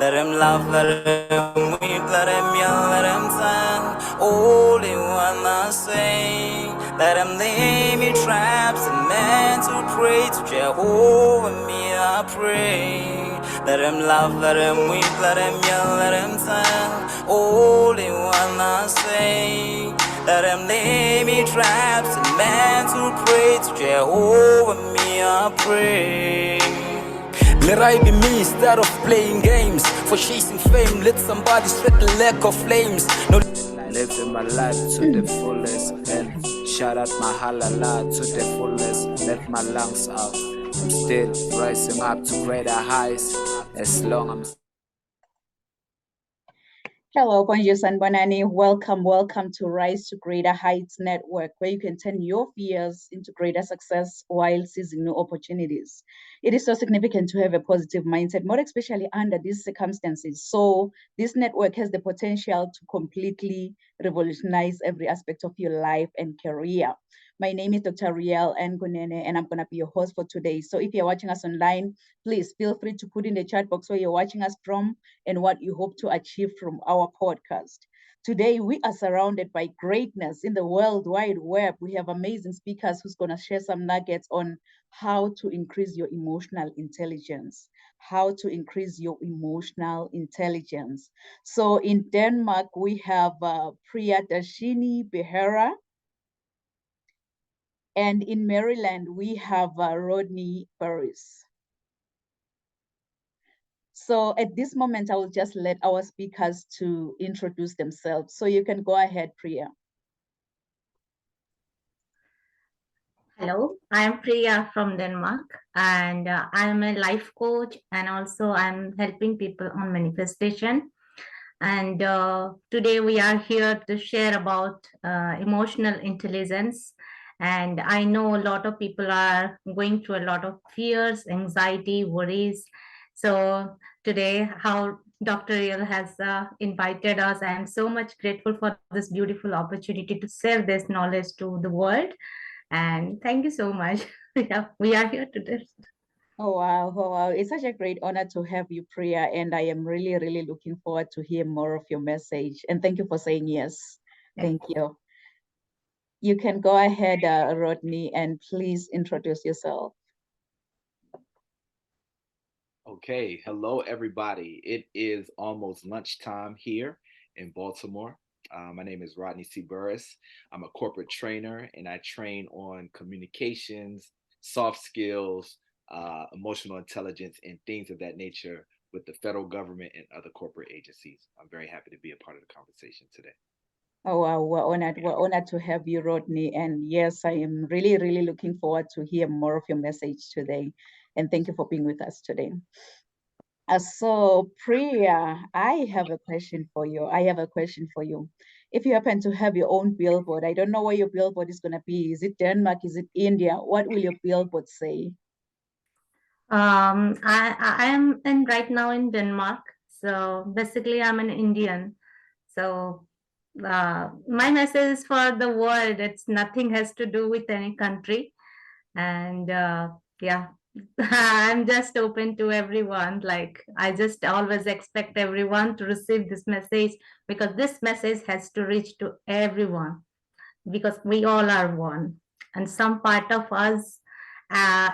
Let him love, let him weep, let him yell, let him sing. Only one I say. Let him lay me traps and men to pray to Jehovah, me I pray. Let him love, let him weep, let him yell, let him sing. Only one I say. Let him lay me traps and men to pray to Jehovah, me I pray. Let I be me instead of playing games. For chasing fame, let somebody spread the lack of flames. No, living my life to the fullest and shout out my halala to the fullest. Let my lungs out. I'm still rising up to greater heights as long as Hello, bonjour, and bonani. Welcome to Rise to Greater Heights Network, where you can turn your fears into greater success while seizing new opportunities. It is so significant to have a positive mindset, more especially under these circumstances. So this network has the potential to completely revolutionize every aspect of your life and career. My name is Dr. Riel Ngunene, and I'm going to be your host for today. So if you're watching us online, please feel free to put in the chat box where you're watching us from and what you hope to achieve from our podcast. Today, we are surrounded by greatness in the World Wide Web. We have amazing speakers who's going to share some nuggets on how to increase your emotional intelligence. How to increase your emotional intelligence. So in Denmark, we have Priyadashini Behera. And in Maryland, we have Rodney Burris. So at this moment, I will just let our speakers to introduce themselves. So you can go ahead, Priya. Hello, I'm Priya from Denmark, and I'm a life coach, and also I'm helping people on manifestation. And today we are here to share about emotional intelligence. And I know a lot of people are going through a lot of fears, anxiety, worries. So today, how Dr. Riel has invited us, I am so much grateful for this beautiful opportunity to share this knowledge to the world. And thank you so much. Yeah, we are here today. Oh, wow. Oh, wow. It's such a great honor to have you, Priya. And I am really, really looking forward to hear more of your message. And thank you for saying yes. Thank you. You can go ahead, Rodney, and please introduce yourself. Okay, hello everybody. It is almost lunchtime here in Baltimore. My name is Rodney C. Burris. I'm a corporate trainer and I train on communications, soft skills, emotional intelligence, and things of that nature with the federal government and other corporate agencies. I'm very happy to be a part of the conversation today. Oh, wow. We're honored to have you, Rodney. And yes, I am really, really looking forward to hear more of your message today. And thank you for being with us today. So Priya, I have a question for you. If you happen to have your own billboard, I don't know where your billboard is going to be. Is it Denmark? Is it India? What will your billboard say? I am in right now in Denmark. So basically, I'm an Indian. So my message is for the world. It's nothing has to do with any country. And yeah, I'm just open to everyone. Like I just always expect everyone to receive this message because this message has to reach to everyone because we all are one. And some part of us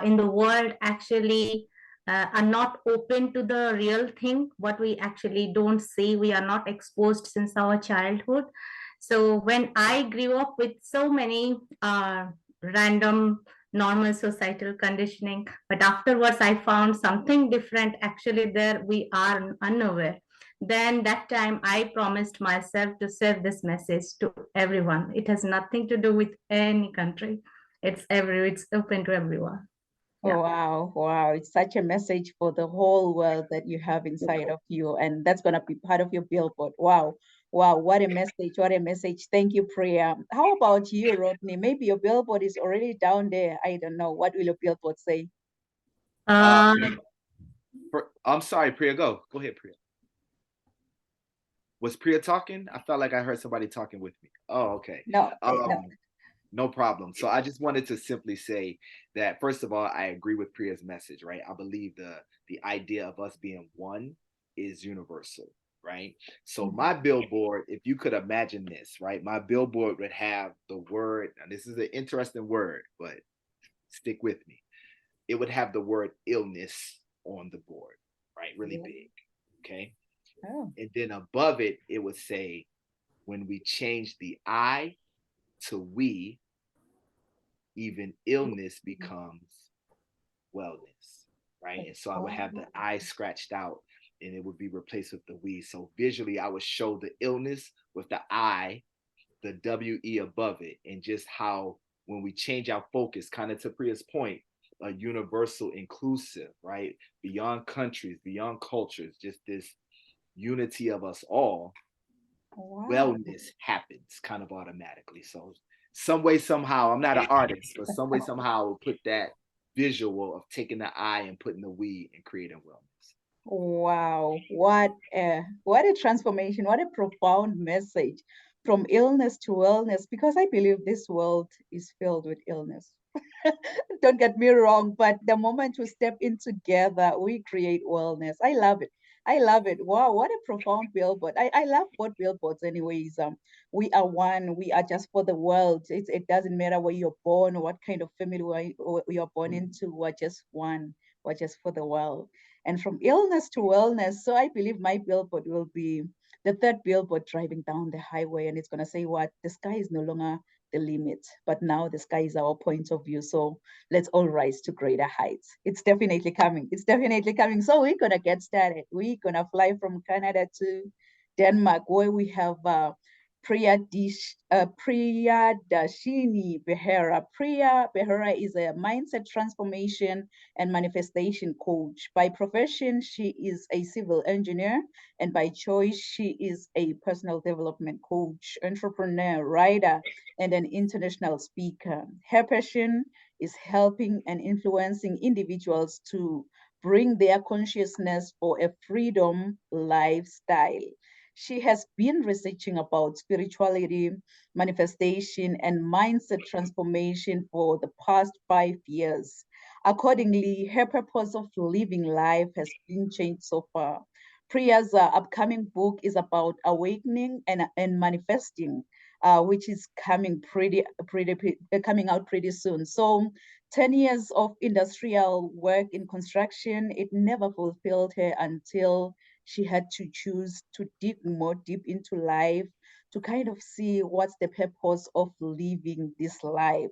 in the world actually are not open to the real thing, what we actually don't see. We are not exposed since our childhood. So when I grew up with so many random normal societal conditioning, but afterwards I found something different. Actually, there we are unaware. then that time I promised myself to send this message to everyone. It has nothing to do with any country. It's open to everyone. Yeah. Wow, wow. It's such a message for the whole world that you have inside of you, and that's gonna be part of your billboard. Wow, wow, what a message, what a message. Thank you, Priya. How about you, Rodney? Maybe your billboard is already down there. I don't know. What will your billboard say? Uh, I'm sorry, Priya. Go ahead, Priya. Was Priya talking? I felt like I heard somebody talking with me. Oh, okay. No, No problem. So I just wanted to simply say that first of all, I agree with Priya's message, right? I believe the idea of us being one is universal, right? So my billboard, if you could imagine this, right? My billboard would have the word, and this is an interesting word, but stick with me. It would have the word illness on the board, right? Really big. Okay. Oh. And then above it, it would say, when we change the I to we, even illness becomes wellness, right? And so I would have the I scratched out and it would be replaced with the we. So visually, I would show the illness with the I, the WE above it, and just how when we change our focus, kind of to Priya's point, a universal inclusive, right? Beyond countries, beyond cultures, just this unity of us all, wellness happens kind of automatically. So some way, somehow, I'm not an artist, but some way, somehow, we'll put that visual of taking the I and putting the we and creating wellness. Wow, what a transformation, what a profound message from illness to wellness, because I believe this world is filled with illness. Don't get me wrong, but the moment we step in together, we create wellness. I love it. I love it. Wow, what a profound billboard. I love both billboards anyways. We are one, we are just for the world. It doesn't matter where you're born or what kind of family you're born into, we're just one, we're just for the world. And from illness to wellness. So I believe my billboard will be the third billboard driving down the highway, and it's going to say what? The sky is no longer the limit, but now the sky is our point of view. So let's all rise to greater heights. It's definitely coming. It's definitely coming. So we're going to get started. We're going to fly from Canada to Denmark, where we have Priyadashini Behera. Priya Behera is a mindset transformation and manifestation coach. By profession, she is a civil engineer, and by choice, she is a personal development coach, entrepreneur, writer, and an international speaker. Her passion is helping and influencing individuals to bring their consciousness for a freedom lifestyle. She has been researching about spirituality, manifestation, and mindset transformation for the past 5 years. Accordingly, her purpose of living life has been changed so far. Priya's upcoming book is about awakening and manifesting, which is coming out pretty soon. So 10 years of industrial work in construction, it never fulfilled her until she had to choose to dig more deep into life to kind of see what's the purpose of living this life.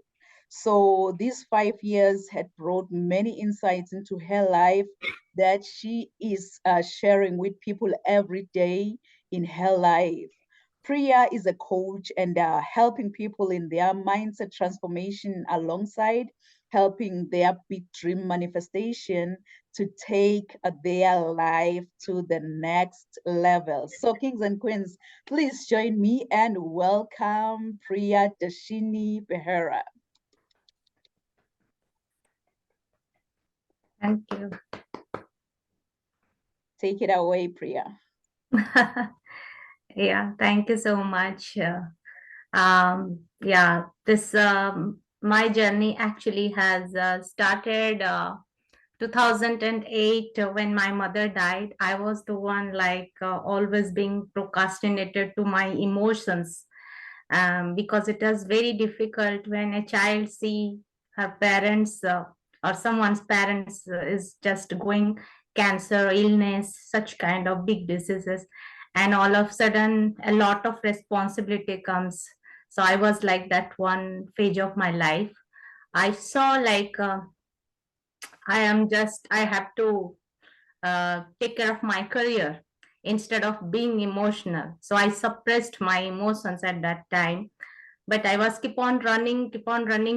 So these 5 years had brought many insights into her life that she is sharing with people every day in her life. Priya is a coach and helping people in their mindset transformation alongside helping their big dream manifestation to take their life to the next level. So kings and queens, please join me and welcome Priyadashini Behera. Thank you. Take it away, Priya. Yeah, thank you so much. Yeah, this my journey actually has started 2008 when my mother died. I was the one like always being procrastinated to my emotions, because it is very difficult when a child see her parents or someone's parents is just going cancer, illness, such kind of big diseases, and all of a sudden a lot of responsibility comes. So I was like that one phase of my life. I saw like I have to take care of my career. instead of being emotional. So I suppressed my emotions at that time, but I was keep on running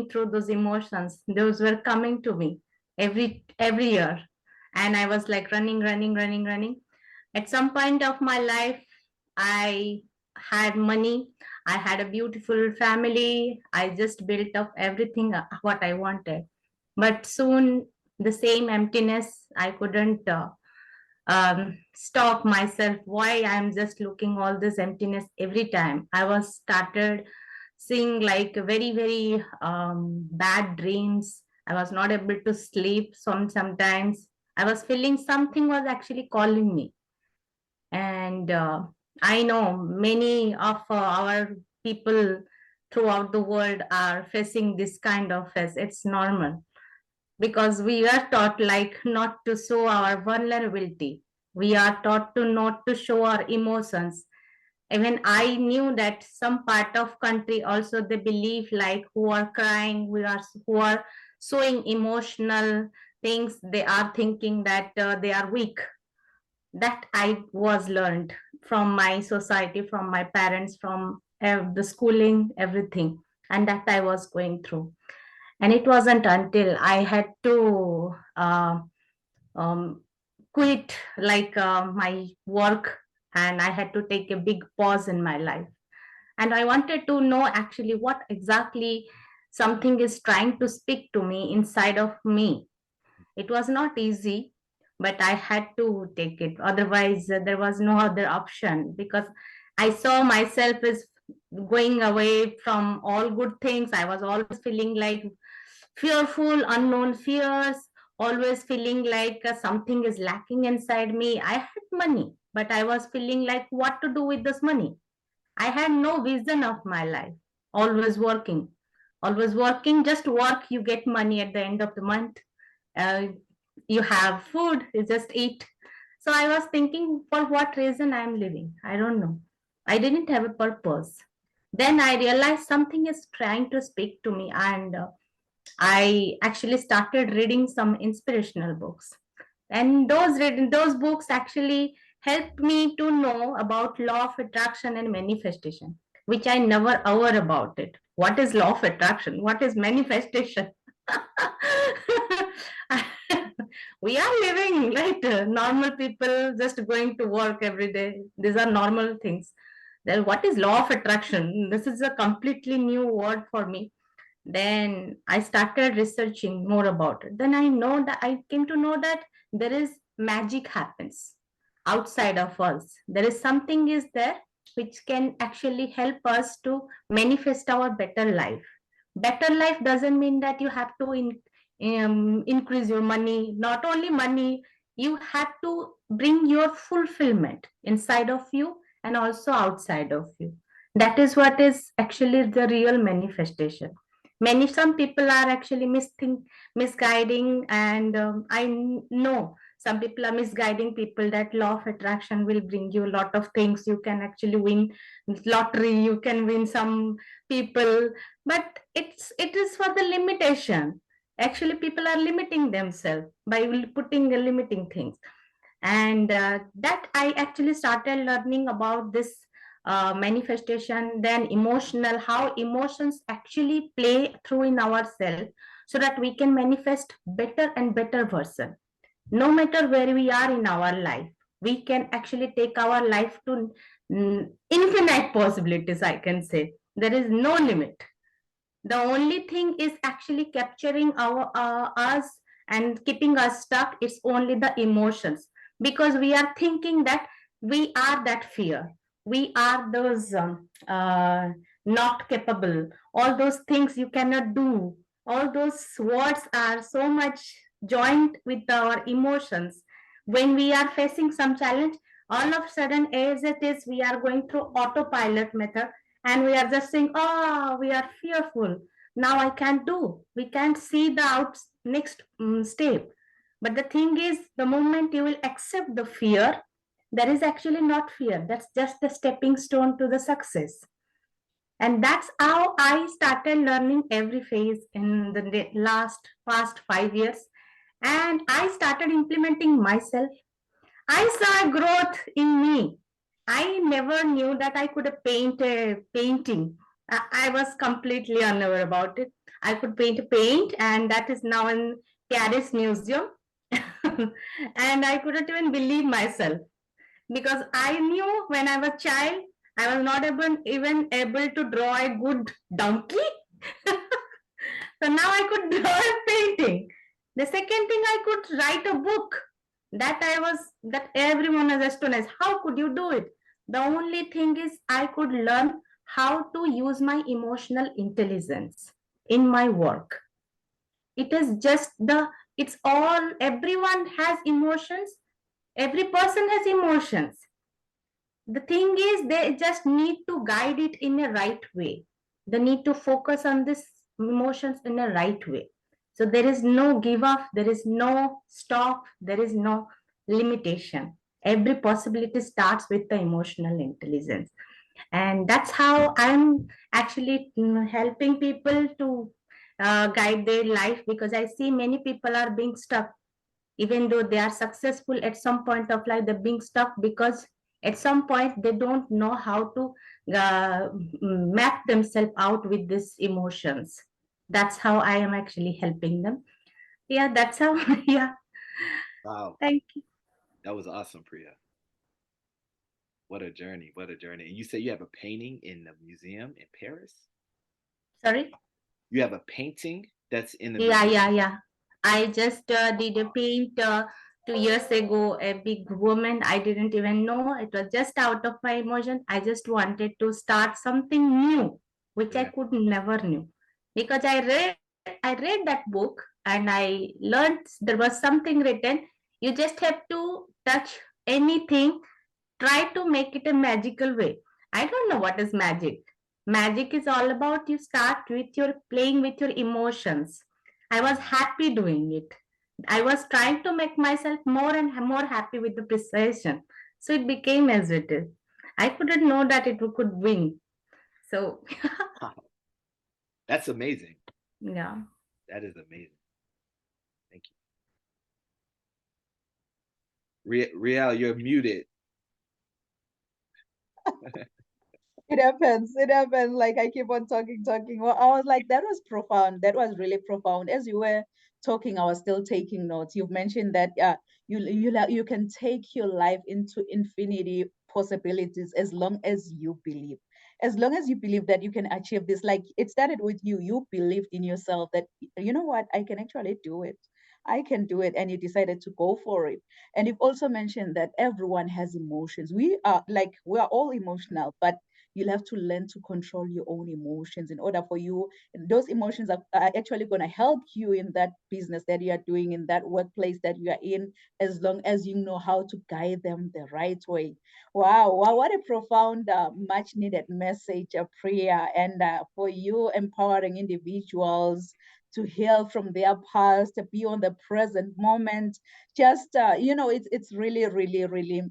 through those emotions. Those were coming to me every year, and I was like running. At some point of my life, I had money, I had a beautiful family, I just built up everything what I wanted. But soon the same emptiness, I couldn't stop myself. Why I'm just looking all this emptiness every time. I was started seeing like very bad dreams. I was not able to sleep. Sometimes I was feeling something was actually calling me. And I know many of our people throughout the world are facing this kind of phase. It's normal because we are taught like not to show our vulnerability. We are taught to not to show our emotions. Even I knew that some part of country also they believe like who are crying, who are showing emotional things, they are thinking that they are weak. That I was learned from my society, from my parents, from the schooling, everything, and that I was going through. And it wasn't until I had to um, quit like my work, and I had to take a big pause in my life. And I wanted to know actually what exactly something is trying to speak to me inside of me. It was not easy, but I had to take it. Otherwise, there was no other option because I saw myself as going away from all good things. I was always feeling like fearful, unknown fears, always feeling like something is lacking inside me. I had money, but I was feeling like what to do with this money. I had no vision of my life, always working. Always working, just work, you get money at the end of the month. Uh, you have food, you just eat. So I was thinking, for what reason I'm living? I don't know. I didn't have a purpose. Then I realized something is trying to speak to me, and I actually started reading some inspirational books. And those books actually helped me to know about law of attraction and manifestation, which I never aware about it. What is law of attraction? What is manifestation? We are living like normal people, just going to work every day. These are normal things. Then what is law of attraction? This is a completely new word for me. Then I started researching more about it. Then I came to know that there is magic happens outside of us. There is something is there which can actually help us to manifest our better life. Better life doesn't mean that you have to increase your money. Not only money, you have to bring your fulfillment inside of you and also outside of you. That is what is actually the real manifestation. Some people are actually misguiding, and know some people are misguiding people that law of attraction will bring you a lot of things. You can actually win lottery, you can win some people, but it is for the limitation. Actually people are limiting themselves by putting the limiting things. And that I actually started learning about this manifestation, then emotional, how emotions actually play through in ourselves, so that we can manifest better and better version. No matter where we are in our life, we can actually take our life to infinite possibilities, I can say. There is no limit. The only thing is actually capturing our us and keeping us stuck. It's only the emotions, because we are thinking that we are that fear, we are those not capable, all those things you cannot do. All those words are so much joined with our emotions. When we are facing some challenge, all of a sudden, as it is, we are going through autopilot method, and we are just saying, oh, we are fearful, now I can't do, we can't see the next step. But the thing is, the moment you will accept the fear, there is actually not fear, that's just the stepping stone to the success. And that's how I started learning every phase in the past 5 years. And I started implementing myself. I saw a growth in me. I never knew that I could paint a painting. I was completely unaware about it. I could paint a paint, and that is now in Paris Museum. And I couldn't even believe myself because I knew when I was a child, I was not even able to draw a good donkey. So now I could draw a painting. The second thing, I could write a book. That everyone was astonished. How could you do it? The only thing is I could learn how to use my emotional intelligence in my work. It is just it's all, everyone has emotions. Every person has emotions. The thing is, they just need to guide it in a right way. They need to focus on this emotions in a right way. So there is no give up, there is no stop, there is no limitation. Every possibility starts with the emotional intelligence. And that's how I'm actually helping people to guide their life, because I see many people are being stuck. Even though they are successful at some point of life, they're being stuck because at some point they don't know how to map themselves out with these emotions. That's how I am actually helping them. Yeah, that's how. Yeah, Wow, thank you. that was awesome, Priya. What a journey! What a journey! And you say you have a painting in the museum in Paris. Sorry. You have a painting that's in the Yeah, museum. yeah, yeah. I just did a paint 2 years ago, a big woman. I didn't even know. It was just out of my emotion. I just wanted to start something new, which I Yeah. could never knew. Because I read that book and I learned there was something written. You just have to touch anything, try to make it a magical way. I don't know what is magic. Magic is all about you start with your playing with your emotions. I was happy doing it. I was trying to make myself more and more happy with the precision. So it became as it is. I couldn't know that it could win. So Wow, that's amazing. yeah. That is amazing. Thank you. Riel, you're muted. It happens. It happens. Like I keep on talking. Well, I was like, that was profound. That was really profound. As you were talking, I was still taking notes. You've mentioned that you can take your life into infinity possibilities as long as you believe. As long as you believe that you can achieve this, like it started with you. You believed in yourself that you know what, I can actually do it. I can do it, and you decided to go for it. And you've also mentioned that everyone has emotions. We are all emotional, but you'll have to learn to control your own emotions in order for you. Those emotions are actually going to help you in that business that you are doing, in that workplace that you are in, as long as you know how to guide them the right way. Wow, wow, what a profound, much needed message, a prayer, and for you empowering individuals to heal from their past, to be on the present moment. Just it's really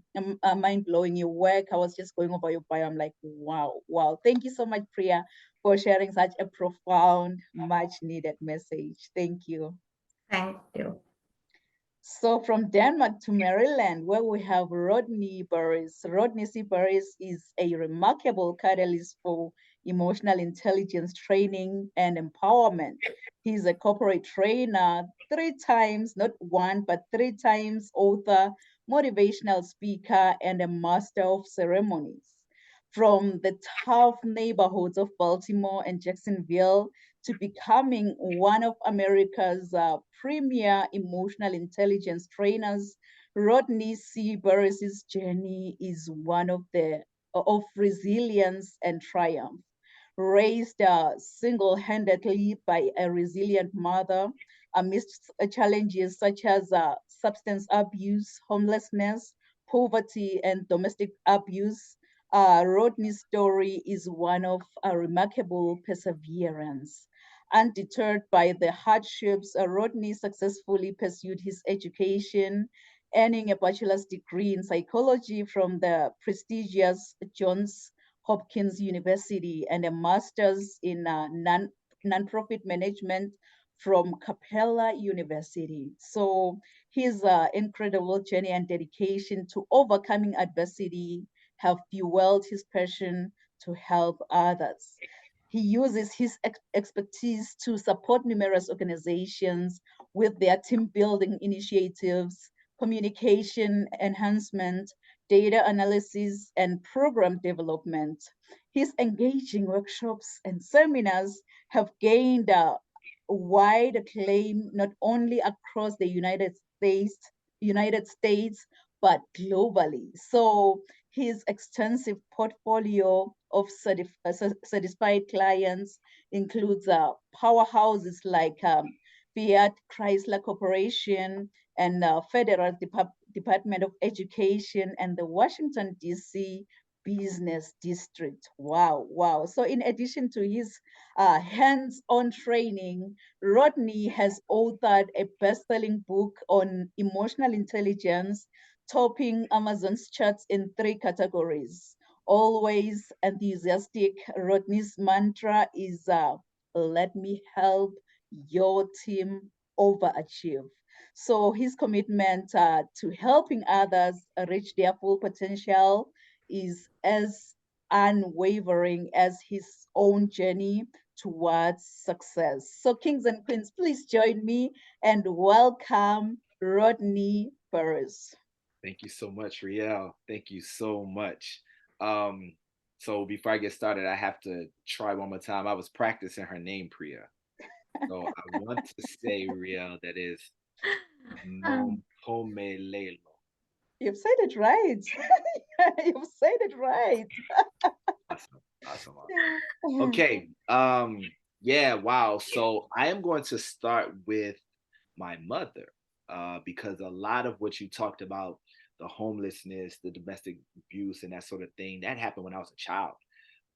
mind blowing your work. I was just going over your bio. I'm like, wow, wow. Thank you so much, Priya, for sharing such a profound, much needed message. Thank you. Thank you. So from Denmark to Maryland, where we have Rodney Burris. Rodney C. Burris is a remarkable catalyst for emotional intelligence training and empowerment. He's a corporate trainer, 3 times, not one, but 3 times author, motivational speaker, and a master of ceremonies. From the tough neighborhoods of Baltimore and Jacksonville to becoming one of America's premier emotional intelligence trainers, Rodney C. Burris's journey is one of resilience and triumph. Raised single-handedly by a resilient mother amidst challenges such as substance abuse, homelessness, poverty, and domestic abuse, Rodney's story is one of a remarkable perseverance. Undeterred by the hardships, Rodney successfully pursued his education, earning a bachelor's degree in psychology from the prestigious Johns Hopkins University and a master's in nonprofit management from Capella University. So His incredible journey and dedication to overcoming adversity have fueled his passion to help others. He uses his expertise to support numerous organizations with their team building initiatives, communication enhancement, data analysis, and program development. His engaging workshops and seminars have gained wide acclaim not only across the United States, but globally. So his extensive portfolio of satisfied clients includes powerhouses like Fiat Chrysler Corporation and Federal Department of Education and the Washington, D.C. Business District. Wow, wow. So in addition to his hands-on training, Rodney has authored a best-selling book on emotional intelligence, topping Amazon's charts in 3 categories. Always enthusiastic, Rodney's mantra is let me help your team overachieve. So his commitment to helping others reach their full potential is as unwavering as his own journey towards success. So kings and queens, please join me and welcome Rodney Burris. Thank you so much, Riel. Thank you so much. Um, so before I get started, I have to try one more time. I was practicing her name, Priya. So I want to say, Riel, that is Nompomelelo. You've said it right. You've said it right. Awesome, awesome, awesome. Okay. Yeah, wow. So I am going to start with my mother, because a lot of what you talked about, the homelessness, the domestic abuse, and that sort of thing, that happened when I was a child.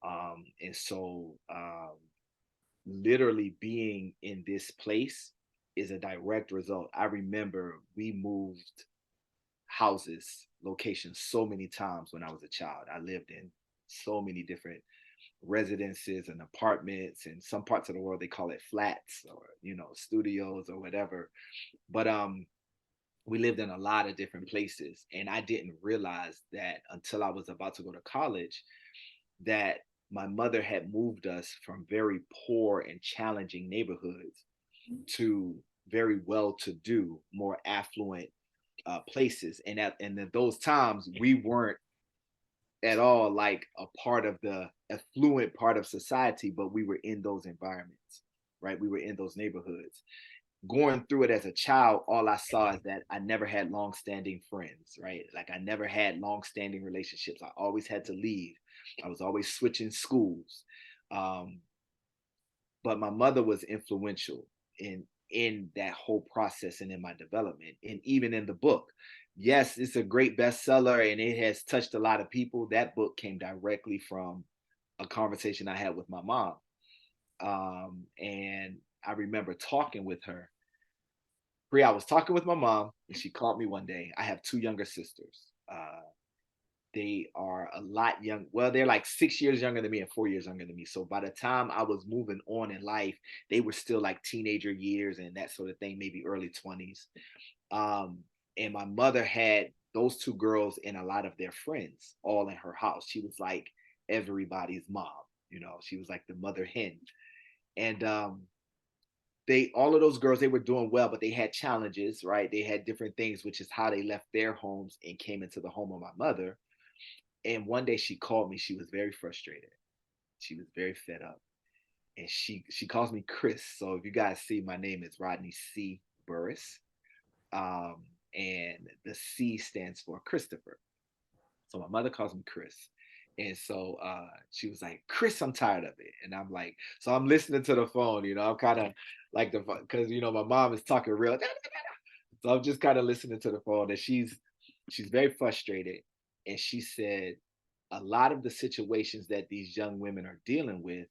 And so literally being in this place is a direct result. I remember we moved houses, locations so many times when I was a child. I lived in so many different residences and apartments, and some parts of the world they call it flats, or studios or whatever. But we lived in a lot of different places, and I didn't realize that until I was about to go to college, that my mother had moved us from very poor and challenging neighborhoods to very well-to-do, more affluent places. And at those times, we weren't at all like a part of the affluent part of society, but we were in those environments, right? We were in those neighborhoods. Going through it as a child, all I saw is that I never had long-standing friends, right? Like I never had long-standing relationships. I always had to leave. I was always switching schools. But my mother was influential in that whole process and in my development, and even in the book. Yes, it's a great bestseller and it has touched a lot of people. That book came directly from a conversation I had with my mom. And I remember talking with her. Priya, I was talking with my mom and she called me one day. I have 2 younger sisters. They are a lot young. Well, they're like 6 years younger than me and 4 years younger than me. So by the time I was moving on in life, they were still like teenager years and that sort of thing, maybe early 20s. And my mother had those 2 girls and a lot of their friends all in her house. She was like everybody's mom, she was like the mother hen. And all of those girls, they were doing well, but they had challenges, right? They had different things, which is how they left their homes and came into the home of my mother. And one day she called me. She was very frustrated. She was very fed up. And she calls me Chris. So if you guys see, my name is Rodney C. Burris. And the C stands for Christopher. So my mother calls me Chris. And so she was like, Chris, I'm tired of it. And I'm like, so I'm listening to the phone, I'm kind of like because, my mom is talking real. So I'm just kind of listening to the phone, and she's very frustrated. And she said, a lot of the situations that these young women are dealing with,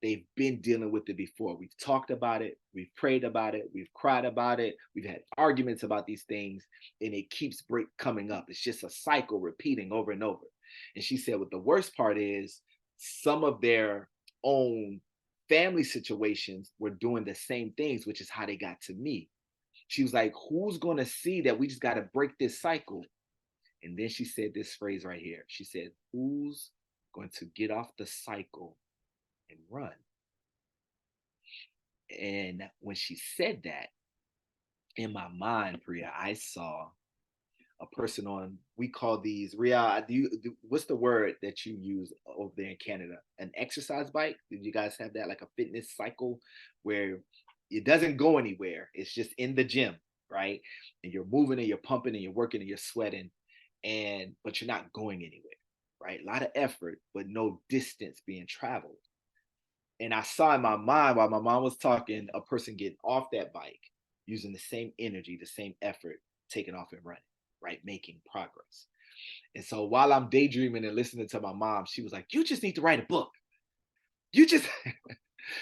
they've been dealing with it before. We've talked about it. We've prayed about it. We've cried about it. We've had arguments about these things, and it keeps coming up. It's just a cycle repeating over and over. And she said, what the worst part is, some of their own family situations were doing the same things, which is how they got to me. She was like, who's going to see that we just got to break this cycle? And then she said this phrase right here. She said, who's going to get off the cycle and run? And when she said that, in my mind, Priya, I saw a person on, we call these, Ria, what's the word that you use over there in Canada? An exercise bike? Did you guys have that, like a fitness cycle where it doesn't go anywhere? It's just in the gym, right? And you're moving and you're pumping and you're working and you're sweating, but you're not going anywhere, right? A lot of effort, but no distance being traveled. And I saw in my mind while my mom was talking, a person getting off that bike, using the same energy, the same effort, taking off and running, right? Making progress. And so while I'm daydreaming and listening to my mom, she was like, you just need to write a book. You just,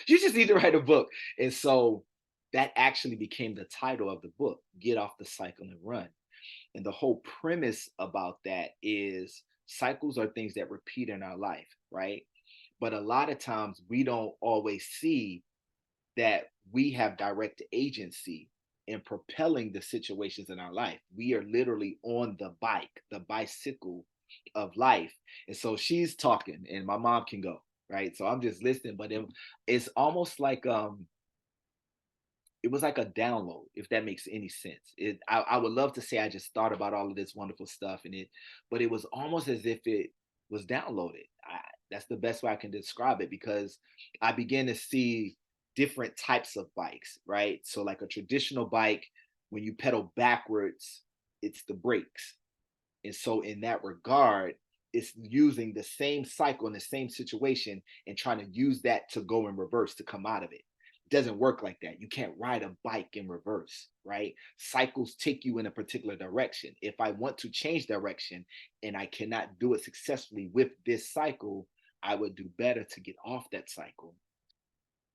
you just need to write a book. And so that actually became the title of the book, Get Off the Cycle and Run. And the whole premise about that is cycles are things that repeat in our life, right? But a lot of times we don't always see that we have direct agency in propelling the situations in our life. We are literally on the bike, the bicycle of life. And so she's talking and my mom can go, right? So I'm just listening, but it's almost like it was like a download, if that makes any sense. I would love to say I just thought about all of this wonderful stuff but it was almost as if it was downloaded. That's the best way I can describe it, because I began to see different types of bikes, right? So like a traditional bike, when you pedal backwards, it's the brakes. And so in that regard, it's using the same cycle in the same situation and trying to use that to go in reverse to come out of it. Doesn't work like that. You can't ride a bike in reverse, right? Cycles take you in a particular direction. If I want to change direction and I cannot do it successfully with this cycle, I would do better to get off that cycle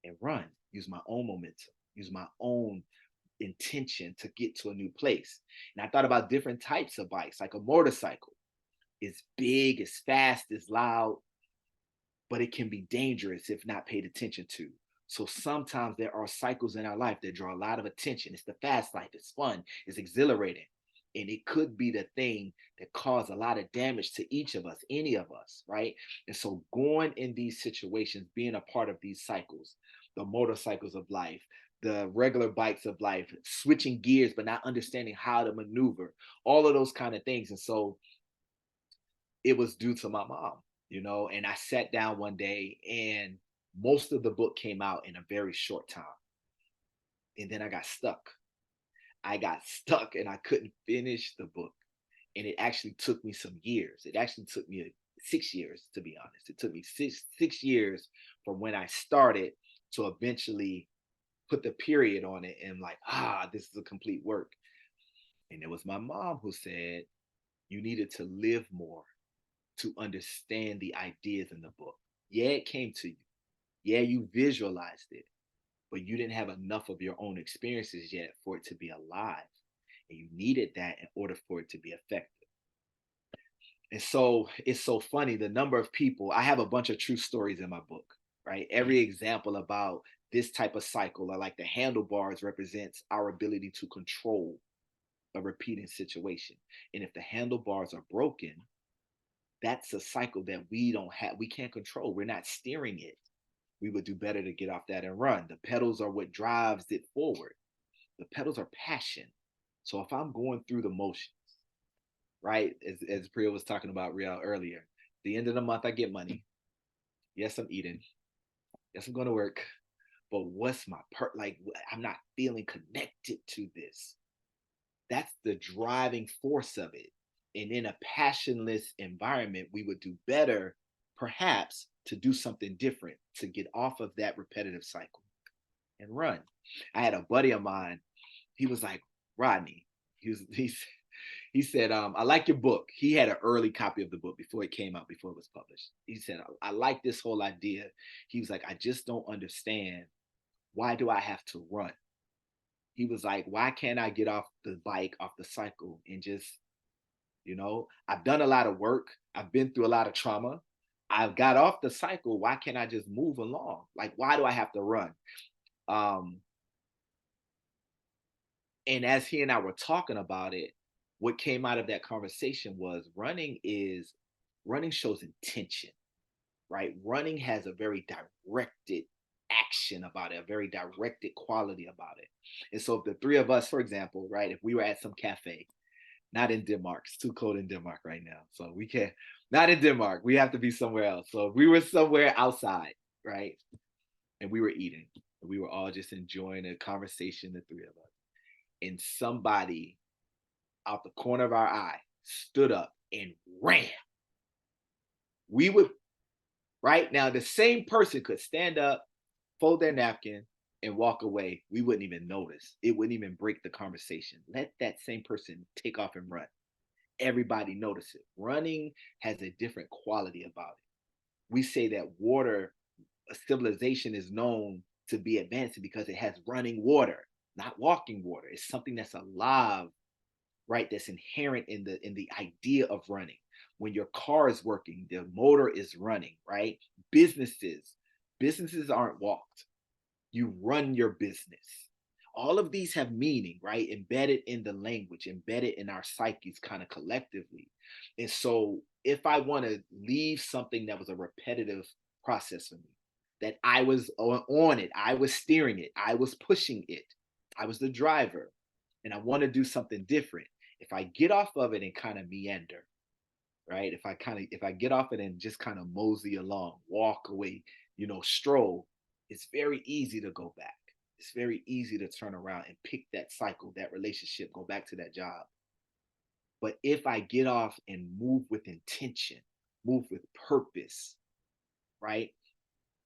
and run, use my own momentum, use my own intention to get to a new place. And I thought about different types of bikes, like a motorcycle. It's big, it's fast, it's loud, but it can be dangerous if not paid attention to. So sometimes there are cycles in our life that draw a lot of attention. It's the fast life, it's fun, it's exhilarating. And it could be the thing that caused a lot of damage to each of us, any of us, right? And so going in these situations, being a part of these cycles, the motorcycles of life, the regular bikes of life, switching gears, but not understanding how to maneuver, all of those kind of things. And so it was due to my mom, and I sat down one day and most of the book came out in a very short time. And then I got stuck and I couldn't finish the book. And it actually took me some years. It actually took me 6 years, to be honest. It took me six years from when I started to eventually put the period on it and like, this is a complete work. And it was my mom who said, you needed to live more to understand the ideas in the book. Yeah, it came to you. Yeah, you visualized it, but you didn't have enough of your own experiences yet for it to be alive. And you needed that in order for it to be effective. And so it's so funny, the number of people, I have a bunch of true stories in my book, right? Every example about this type of cycle, or like the handlebars represents our ability to control a repeating situation. And if the handlebars are broken, that's a cycle that we can't control. We're not steering it. We would do better to get off that and run. The pedals are what drives it forward. The pedals are passion. So if I'm going through the motions, right, as Priya was talking about Real earlier, the end of the month I get money. Yes, I'm eating. Yes, I'm going to work. But what's my I'm not feeling connected to this. That's the driving force of it. And in a passionless environment, we would do better, perhaps, to do something different, to get off of that repetitive cycle and run. I had a buddy of mine. He was like, Rodney, he said, I like your book. He had an early copy of the book before it came out, before it was published. He said, I like this whole idea. He was like, I just don't understand. Why do I have to run? He was like, why can't I get off the bike, off the cycle, and just, I've done a lot of work. I've been through a lot of trauma. I've got off the cycle. Why can't I just move along? Like, why do I have to run? And as he and I were talking about it, what came out of that conversation was running shows intention, right? Running has a very directed action about it, a very directed quality about it. And so if the three of us, for example, right, if we were at some cafe, not in Denmark, it's too cold in Denmark right now. So we can't, not in Denmark, we have to be somewhere else. So if we were somewhere outside, right, and we were eating, we were all just enjoying a conversation, the three of us, and somebody out the corner of our eye stood up and ran. We would, right now, the same person could stand up, fold their napkin, and walk away. We wouldn't even notice. It wouldn't even break the conversation. Let that same person take off and run. Everybody notice it. Running has a different quality about it. We say that water, a civilization is known to be advancing because it has running water, not walking water. It's something that's alive, right? That's inherent in the idea of running. When your car is working, the motor is running, right? Businesses aren't walked. You run your business. All of these have meaning, right? Embedded in the language, embedded in our psyches kind of collectively. And so if I want to leave something that was a repetitive process for me, that I was on it, I was steering it, I was pushing it, I was the driver, and I want to do something different. If I get off of it and kind of meander, right? If I get off it and just kind of mosey along, walk away, stroll, it's very easy to go back. It's very easy to turn around and pick that cycle, that relationship, go back to that job. But if I get off and move with intention, move with purpose, right?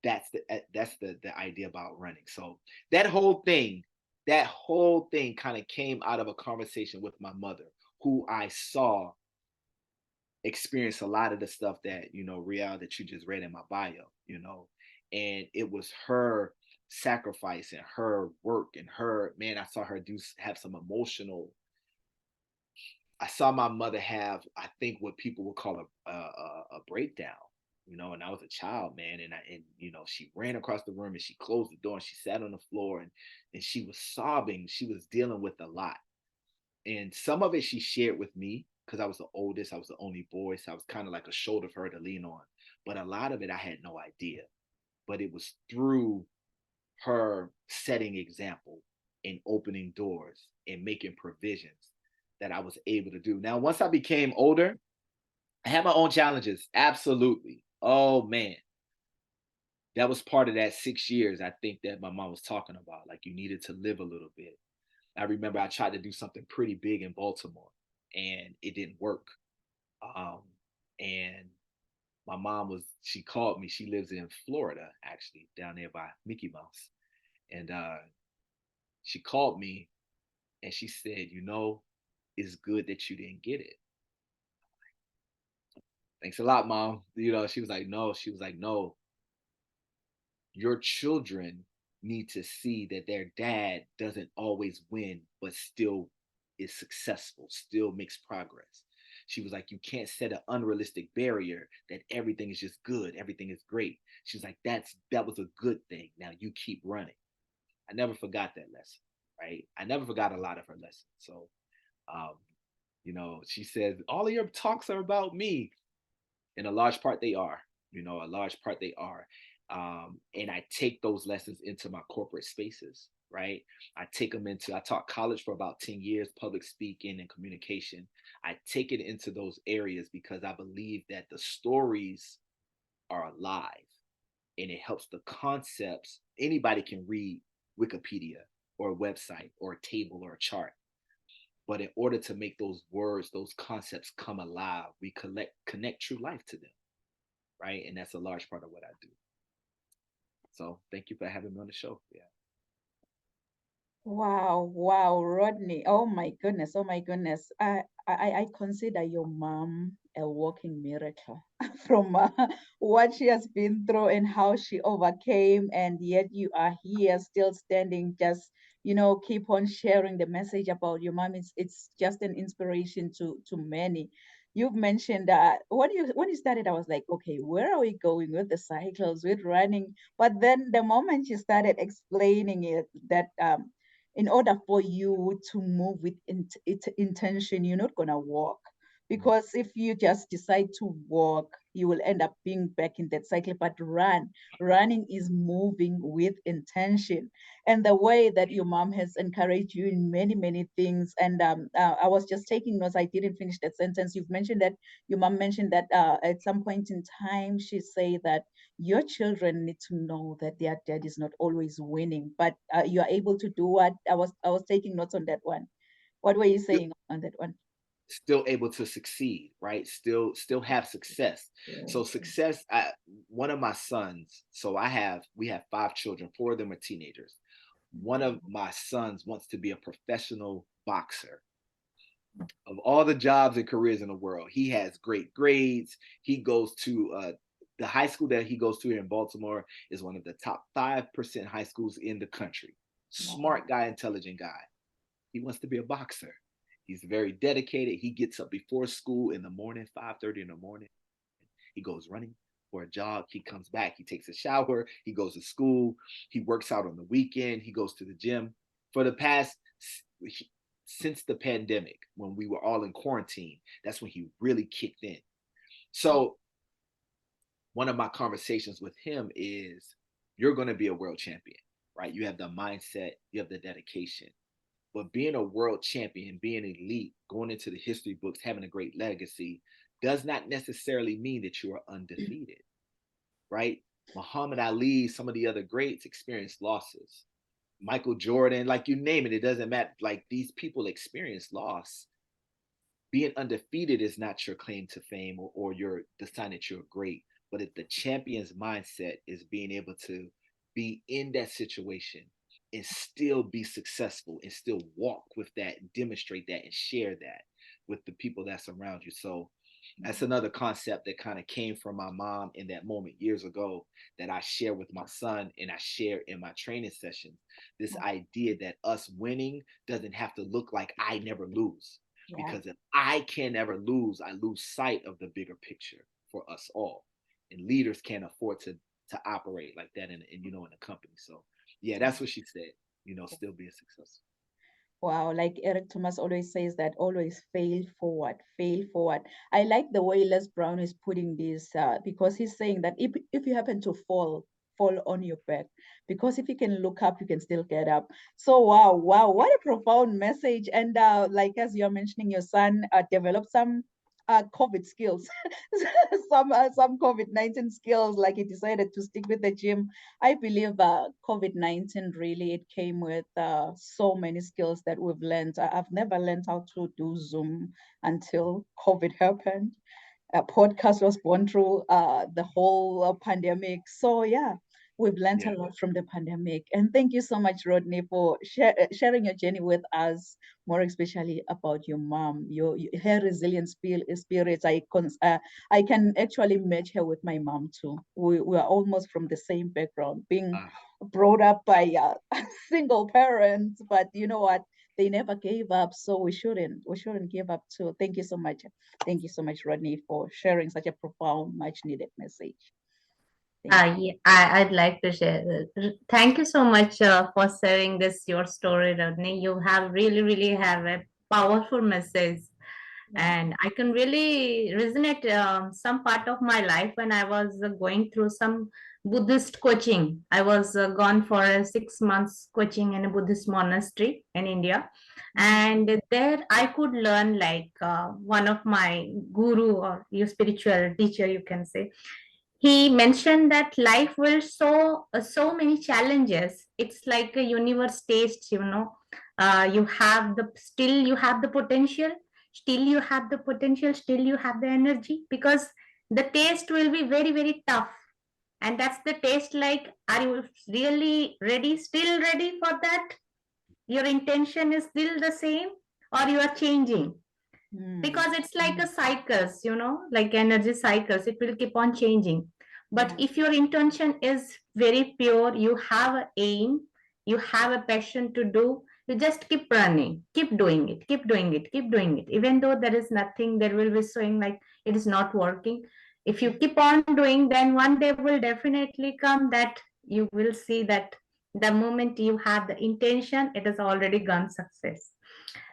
That's the idea about running. So that whole thing kind of came out of a conversation with my mother, who I saw experience a lot of the stuff that, Rial, that you just read in my bio, and it was her sacrifice and her work and her, man, I saw her have some emotional, I saw my mother have, I think, what people would call a breakdown, and I was a child, man, and she ran across the room and she closed the door and she sat on the floor and she was sobbing. She was dealing with a lot, and some of it she shared with me because I was the oldest, I was the only boy, so I was kind of like a shoulder for her to lean on. But a lot of it I had no idea. But it was through her setting example and opening doors and making provisions that I was able to do. Now, once I became older, I had my own challenges. Absolutely. Oh man. That was part of that 6 years, I think, that my mom was talking about. Like, you needed to live a little bit. I remember I tried to do something pretty big in Baltimore and it didn't work. And my mom she called me. She lives in Florida, actually, down there by Mickey Mouse. And she called me and she said, it's good that you didn't get it. Thanks a lot, Mom. She was like, no, your children need to see that their dad doesn't always win, but still is successful, still makes progress. She was like, you can't set an unrealistic barrier that everything is just good, everything is great. She was like, that was a good thing. Now you keep running. I never forgot that lesson, right? I never forgot a lot of her lessons. So, she says, all of your talks are about me. In a large part, they are. A large part they are. And I take those lessons into my corporate spaces, right? I taught college for about 10 years, public speaking and communication. I take it into those areas because I believe that the stories are alive and it helps the concepts. Anybody can read Wikipedia or a website or a table or a chart. But in order to make those words, those concepts come alive, we connect true life to them, right? And that's a large part of what I do. So thank you for having me on the show. Yeah. Wow, Rodney. Oh my goodness. I consider your mom a walking miracle from what she has been through and how she overcame, and yet you are here still standing, just keep on sharing the message about your mom. It's just an inspiration to many. You've mentioned that when you started, I was like, okay, where are we going with the cycles, with running? But then the moment you started explaining it, that in order for you to move with intention, you're not gonna walk. Because if you just decide to walk, you will end up being back in that cycle. But running is moving with intention. And the way that your mom has encouraged you in many, many things. And I was just taking notes. I didn't finish that sentence. You've mentioned that your mom mentioned that at some point in time, she said that your children need to know that their dad is not always winning, but you are able to do what I was taking notes on that one. What were you saying on that one? Still able to succeed, right? Still have success. So success, one of my sons, so we have 5 children, 4 of them are teenagers. One of my sons wants to be a professional boxer. Of all the jobs and careers in the world, he has great grades. He goes to the high school that he goes to here in Baltimore is one of the top 5% high schools in the country. Smart guy, intelligent guy. He wants to be a boxer. He's very dedicated. He gets up before school in the morning, 5:30 in the morning. He goes running for a jog. He comes back. He takes a shower. He goes to school. He works out on the weekend. He goes to the gym. For the past, since the pandemic, when we were all in quarantine, that's when he really kicked in. So one of my conversations with him is, you're going to be a world champion, right? You have the mindset, you have the dedication. But being a world champion, being elite, going into the history books, having a great legacy, does not necessarily mean that you are undefeated, right? Muhammad Ali, some of the other greats experienced losses. Michael Jordan, like you name it, it doesn't matter. Like, these people experience loss. Being undefeated is not your claim to fame or the sign that you're great. But if the champion's mindset is being able to be in that situation and still be successful and still walk with that, demonstrate that, and share that with the people that's around you. So that's another concept that kind of came from my mom in that moment years ago that I share with my son and I share in my training sessions. This idea that us winning doesn't have to look like I never lose. Because if I can never lose, I lose sight of the bigger picture for us all. And leaders can't afford to operate like that in in a company. So yeah, that's what she said, still being successful. Wow, like Eric Thomas always says, that always fail forward, fail forward. I like the way Les Brown is putting this because he's saying that if you happen to fall on your back, because if you can look up, you can still get up. So wow, what a profound message. And like as you're mentioning, your son developed some COVID skills, some COVID-19 skills, like he decided to stick with the gym. I believe COVID-19 really, it came with so many skills that we've learned. I've never learned how to do Zoom until COVID happened. A podcast was born through the whole pandemic. So yeah, we've learned a lot from the pandemic. And thank you so much, Rodney, for sharing your journey with us, more especially about your mom, her resilient spirits. I can actually match her with my mom too. We are almost from the same background, being brought up by single parents, but you know what? They never gave up, so we shouldn't give up too. Thank you so much. Thank you so much, Rodney, for sharing such a profound, much needed message. Yeah, I'd like to share that. Thank you so much for sharing this, your story, Rodney. You have really have a powerful message. And I can really resonate some part of my life when I was going through some Buddhist coaching. I was gone for a 6 months coaching in a Buddhist monastery in India. And there I could learn, like one of my guru or your spiritual teacher, you can say, he mentioned that life will so many challenges. It's like a universe taste, you have the potential, still you have the potential, still you have the energy, because the taste will be very tough. And that's the taste, like, are you really ready, still ready for that? Your intention is still the same, or you are changing? Because it's like a cycles, like energy cycles, it will keep on changing. But if your intention is very pure, you have an aim, you have a passion to do, you just keep running, keep doing it, keep doing it, keep doing it. Even though there is nothing, there will be showing like it is not working. If you keep on doing, then one day will definitely come that you will see that The moment you have the intention, it has already gone success.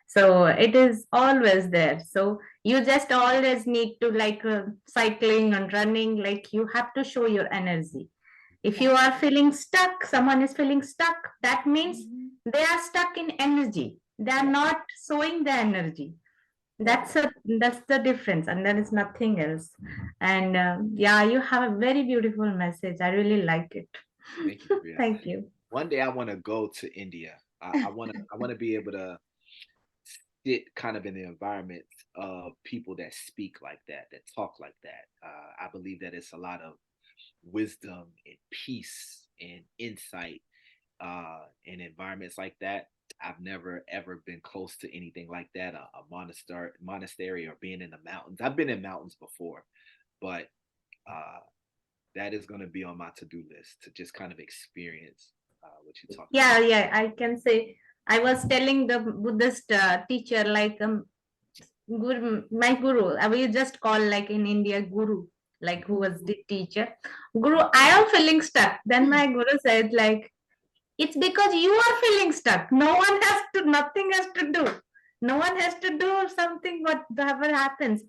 So it is always there. So you just always need to like cycling and running, like you have to show your energy. If you are feeling stuck, someone is feeling stuck, that means they are stuck in energy. They are not showing the energy. That's the difference, and there is nothing else. And yeah, you have a very beautiful message. I really like it. Thank you, Priya. Thank you. One day I want to go to India. I want to be able to sit kind of in the environment of people that speak like that talk like that. I believe that it's a lot of wisdom and peace and insight in environments like that. I've never ever been close to anything like that, a monastery or being in the mountains. I've been in mountains before, but that is going to be on my to-do list to just kind of experience what you talked Yeah, about. yeah, I can say I was telling the Buddhist teacher, like guru, my guru, I will just call like in India guru, like who was the teacher. Guru, I am feeling stuck. Then my guru said like, it's because you are feeling stuck. No one has to, nothing has to do. No one has to do something whatever happens.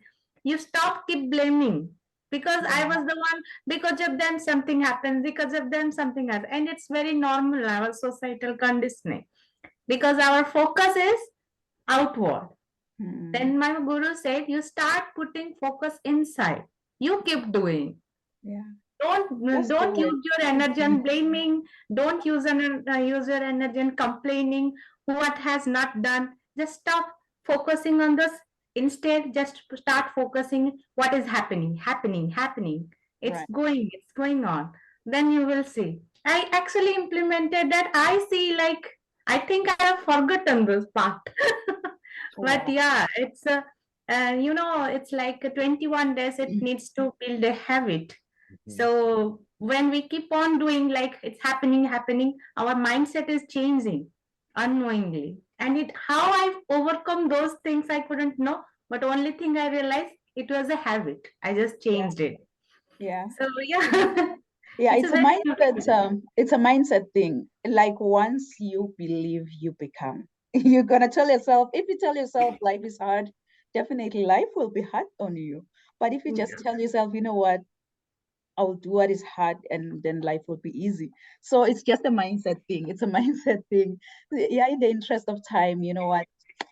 You stop, keep blaming. Because I was the one, because of them something happens, because of them something happens. And it's very normal, our societal conditioning. Because our focus is outward. Then my guru said, you start putting focus inside. You keep doing. Yeah. Don't good. use your energy on blaming. Don't use your energy on complaining what has not done. Just stop focusing on this. Instead, just start focusing what is happening. It's Right. it's going on. Then you will see. I actually implemented that. I see, like, I think I have forgotten this part. But Wow. yeah, it's it's like 21 days. It needs to build a habit. Mhm. So when we keep on doing, like it's happening, our mindset is changing unknowingly. And how I've overcome those things, I couldn't know. But only thing I realized, it was a habit. I just changed it. Yeah. So yeah, Yeah, it's a very beautiful. it's a mindset thing. Like once you believe, you become. You're gonna tell yourself, if you tell yourself life is hard, definitely life will be hard on you. But if you just tell yourself, you know what, I'll do what is hard and then life will be easy. So it's just a mindset thing. It's a mindset thing. Yeah, in the interest of time, you know what?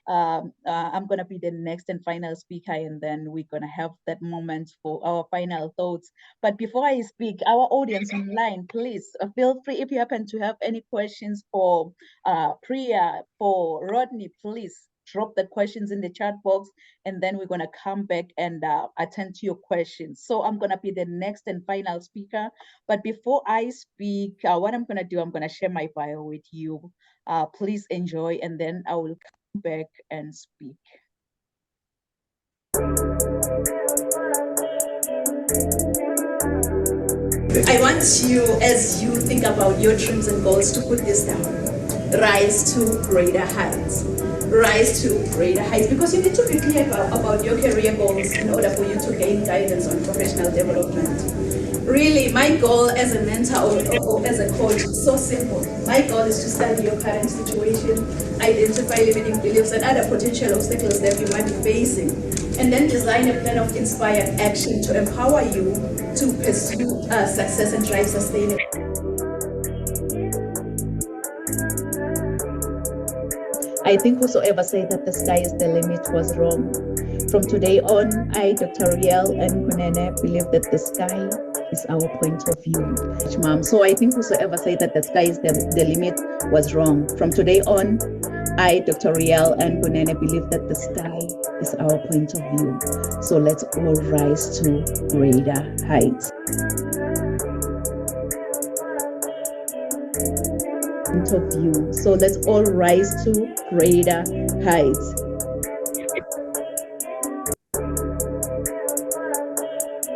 I'm going to be the next and final speaker, and then we're going to have that moment for our final thoughts. But before I speak, our audience online, please feel free, if you happen to have any questions for Priya, for Rodney, please drop the questions in the chat box, and then we're going to come back and attend to your questions. So I'm going to be the next and final speaker. But before I speak, what I'm going to do, I'm going to share my bio with you. Please enjoy, and then I will come back and speak. I want you, as you think about your dreams and goals, to put this down. Rise to greater heights. Rise to greater heights, because you need to be clear about your career goals in order for you to gain guidance on professional development. Really, my goal as a mentor or as a coach is so simple. My goal is to study your current situation, identify limiting beliefs and other potential obstacles that you might be facing, and then design a plan of inspired action to empower you to pursue success and drive sustainability. I think whosoever said that the sky is the limit was wrong. From today on, I, Dr. Riel and Kunene, believe that the sky is our point of view. Mom. So I think whosoever said that the sky is the limit was wrong. From today on, I, Dr. Riel and Kunene, believe that the sky is our point of view. So let's all rise to greater heights. Point of view. So let's all rise to greater heights.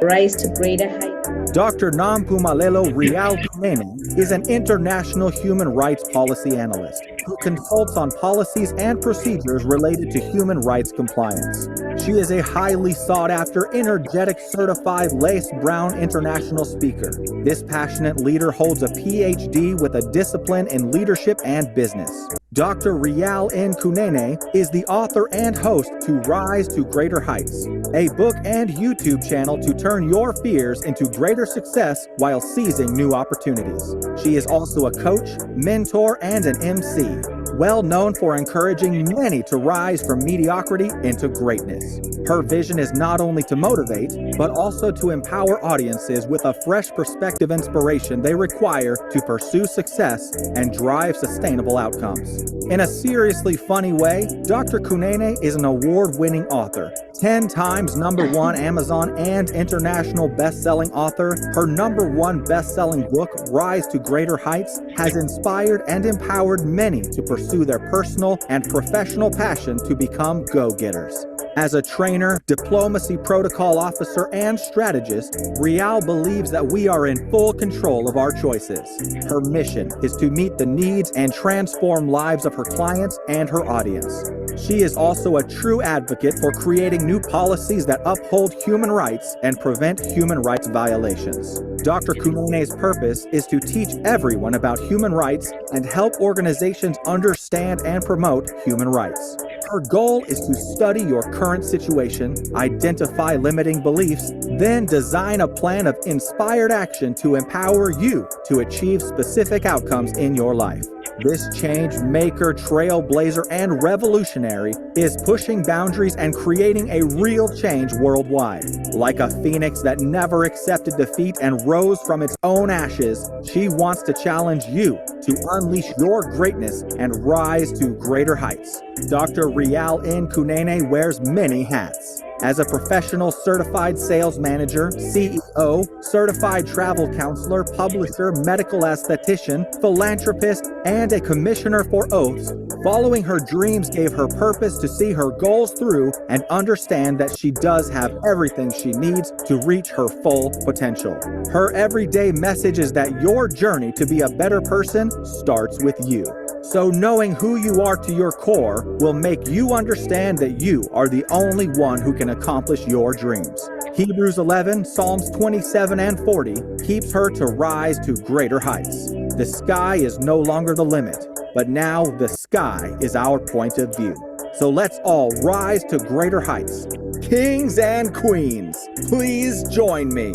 Rise to greater heights. Dr. Nampumalelo Rial Kunene is an international human rights policy analyst who consults on policies and procedures related to human rights compliance. She is a highly sought-after, energetic, certified Lace Brown international speaker. This passionate leader holds a PhD with a discipline in leadership and business. Dr. Rial N. Kunene is the author and host to Rise to Greater Heights, a book and YouTube channel to turn your fears into greater success while seizing new opportunities. She is also a coach, mentor, and an MC, well known for encouraging many to rise from mediocrity into greatness. Her vision is not only to motivate, but also to empower audiences with a fresh perspective inspiration they require to pursue success and drive sustainable outcomes. In a seriously funny way, Dr. Kunene is an award-winning author, 10 times #1 Amazon and international best-selling author. Her #1 best-selling book, Rise to Greater Heights, has inspired and empowered many to pursue their personal and professional passion to become go-getters. As a trainer, diplomacy protocol officer, and strategist, Rial believes that we are in full control of our choices. Her mission is to meet the needs and transform lives of her clients and her audience. She is also a true advocate for creating new policies that uphold human rights and prevent human rights violations. Dr. Kunene's purpose is to teach everyone about human rights and help organizations understand and promote human rights. Her goal is to study your current situation, identify limiting beliefs, then design a plan of inspired action to empower you to achieve specific outcomes in your life. This change maker, trailblazer, and revolutionary is pushing boundaries and creating a real change worldwide. Like a phoenix that never accepted defeat and rose from its own ashes, she wants to challenge you to unleash your greatness and rise to greater heights. Dr. Rial N. Kunene wears many hats. As a professional certified sales manager, CEO, certified travel counselor, publisher, medical esthetician, philanthropist, and a commissioner for oaths, following her dreams gave her purpose to see her goals through and understand that she does have everything she needs to reach her full potential. Her everyday message is that your journey to be a better person starts with you. So knowing who you are to your core will make you understand that you are the only one who can accomplish your dreams. Hebrews 11, Psalms 27 and 40 keeps her to rise to greater heights. The sky is no longer the limit, but now the sky is our point of view. So let's all rise to greater heights. Kings and queens, please join me.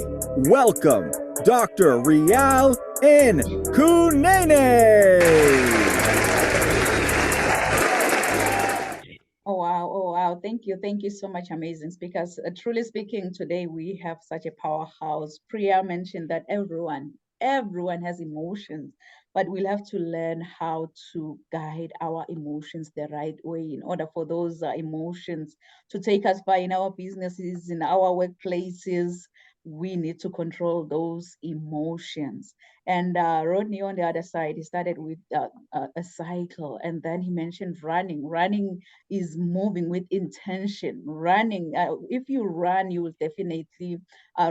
Welcome, Dr. Rial N. Kunene. Oh wow, thank you so much, amazing speakers. Truly speaking, today we have such a powerhouse. Priya mentioned that everyone has emotions, but we'll have to learn how to guide our emotions the right way in order for those emotions to take us far in our businesses, in our workplaces. We need to control those emotions. And Rodney, on the other side, he started with a cycle, and then he mentioned running. Running is moving with intention. Running, if you run, you will definitely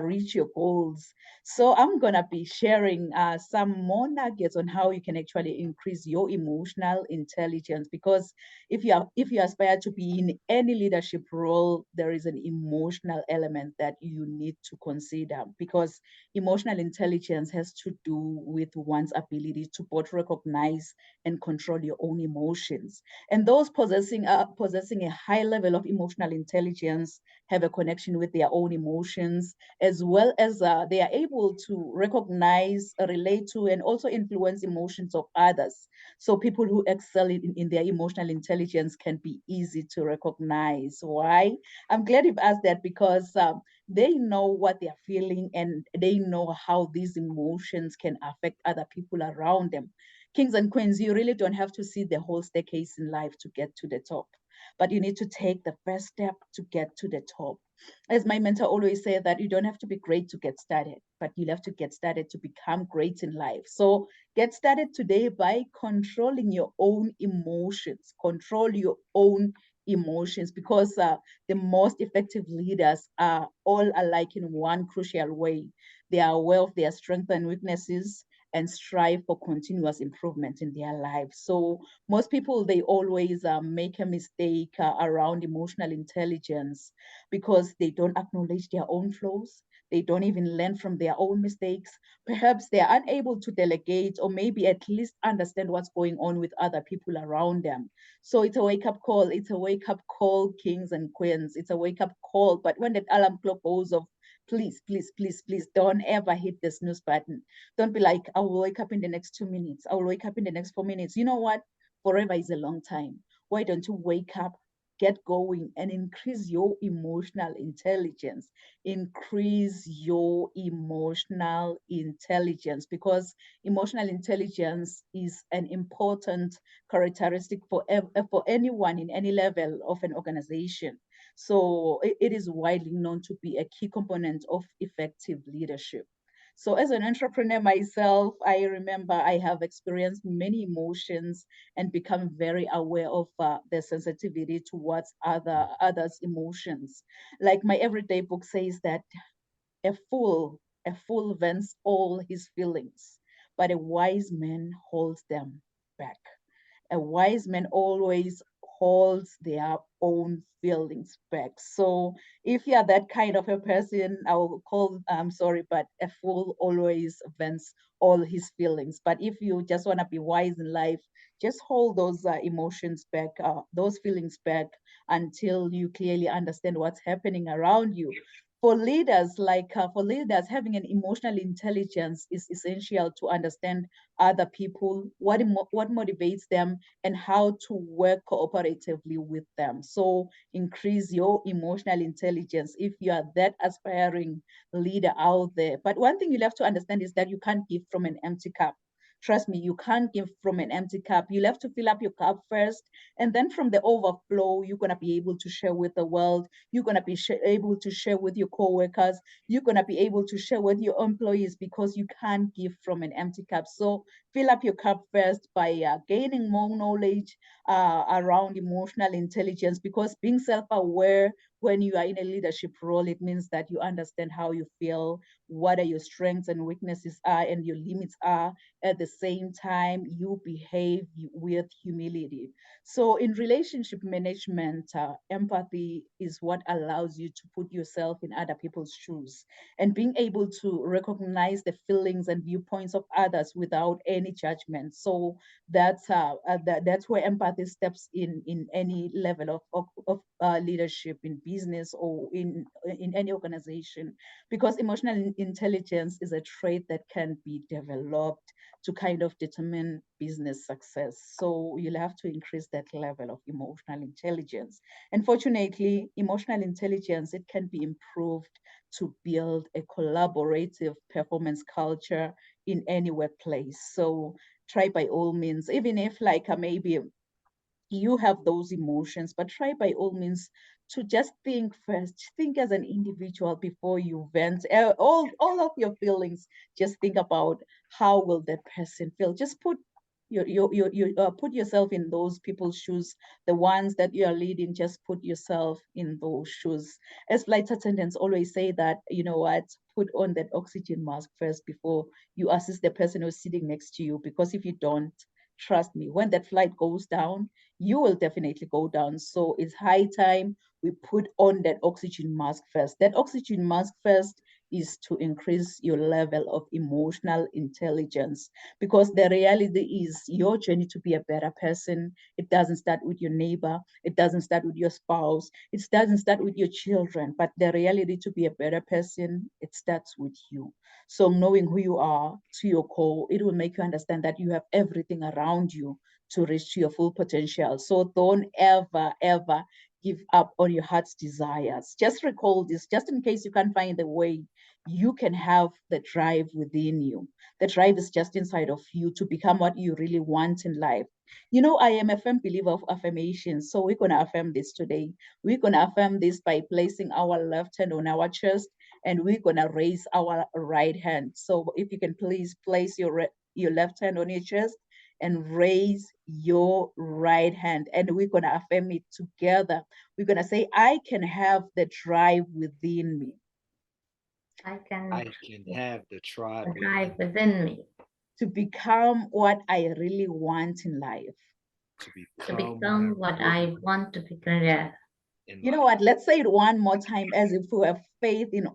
reach your goals. So I'm gonna be sharing some more nuggets on how you can actually increase your emotional intelligence, because if you aspire to be in any leadership role, there is an emotional element that you need to consider, because emotional intelligence has to do with one's ability to both recognize and control your own emotions. And those possessing a high level of emotional intelligence have a connection with their own emotions, as well as they are able to recognize, relate to, and also influence emotions of others. So people who excel in their emotional intelligence can be easy to recognize. Why? I'm glad you've asked that, because they know what they're feeling, and they know how these emotions can affect other people around them. Kings and queens, you really don't have to see the whole staircase in life to get to the top, but you need to take the first step to get to the top. As my mentor always said, that you don't have to be great to get started, but you'll have to get started to become great in life. So get started today by controlling your own emotions. Control your own emotions, because the most effective leaders are all alike in one crucial way. They are aware of their strengths and weaknesses and strive for continuous improvement in their lives. So most people, they always make a mistake around emotional intelligence because they don't acknowledge their own flaws. They don't even learn from their own mistakes. Perhaps they are unable to delegate or maybe at least understand what's going on with other people around them. So it's a wake-up call. It's a wake-up call, kings and queens. It's a wake-up call. But when that alarm clock goes off, please, please, please, please don't ever hit the snooze button. Don't be like, I will wake up in the next 2 minutes. I will wake up in the next 4 minutes. You know what? Forever is a long time. Why don't you wake up, get going, and increase your emotional intelligence? Increase your emotional intelligence, because emotional intelligence is an important characteristic for anyone in any level of an organization. So it is widely known to be a key component of effective leadership. So as an entrepreneur myself, I remember I have experienced many emotions and become very aware of the sensitivity towards others' emotions. Like my everyday book says that a fool vents all his feelings, but a wise man holds them back. A wise man always holds their own feelings back. So if you're that kind of a person, I will call, I'm sorry, but a fool always vents all his feelings. But if you just want to be wise in life, just hold those emotions back, those feelings back, until you clearly understand what's happening around you. For leaders, having an emotional intelligence is essential to understand other people, what motivates them, and how to work cooperatively with them. So increase your emotional intelligence if you are that aspiring leader out there. But one thing you have to understand is that you can't give from an empty cup. Trust me, you can't give from an empty cup. You'll have to fill up your cup first, and then from the overflow, you're going to be able to share with the world. You're going to be able to share with your co-workers. You're going to be able to share with your employees, because you can't give from an empty cup. So fill up your cup first by gaining more knowledge around emotional intelligence, because being self-aware when you are in a leadership role, it means that you understand how you feel, what are your strengths and weaknesses are, and your limits are. At the same time, you behave with humility. So in relationship management, empathy is what allows you to put yourself in other people's shoes, and being able to recognize the feelings and viewpoints of others without any judgment. So that's where empathy steps in any level of leadership, in business or in any organization, because emotional intelligence is a trait that can be developed to kind of determine business success. So you'll have to increase that level of emotional intelligence. And fortunately, emotional intelligence, it can be improved to build a collaborative performance culture in any workplace. So try by all means, even if like maybe you have those emotions, but try by all means to just think first. Think as an individual before you vent all of your feelings. Just think about how will that person feel. Just put put yourself in those people's shoes, the ones that you are leading. Just put yourself in those shoes. As flight attendants always say that, you know what, put on that oxygen mask first before you assist the person who's sitting next to you, because if you don't, trust me, when that flight goes down, you will definitely go down. So it's high time we put on that oxygen mask first. That oxygen mask first is to increase your level of emotional intelligence, because the reality is your journey to be a better person, it doesn't start with your neighbor, it doesn't start with your spouse, it doesn't start with your children, but the reality to be a better person, it starts with you. So knowing who you are to your core, it will make you understand that you have everything around you to reach to your full potential. So don't ever, ever give up on your heart's desires. Just recall this, just in case you can't find the way, you can have the drive within you. The drive is just inside of you to become what you really want in life. You know, I am a firm believer of affirmations. So we're going to affirm this today. We're going to affirm this by placing our left hand on our chest, and we're going to raise our right hand. So if you can please place your left hand on your chest and raise your right hand, and we're going to affirm it together. We're going to say, I can have the drive within me. I can I can have the tribe drive within me to become what I really want in life. to to become become what I want to become. Yeah. in You know life. what? Let's say it one more time as if we have faith in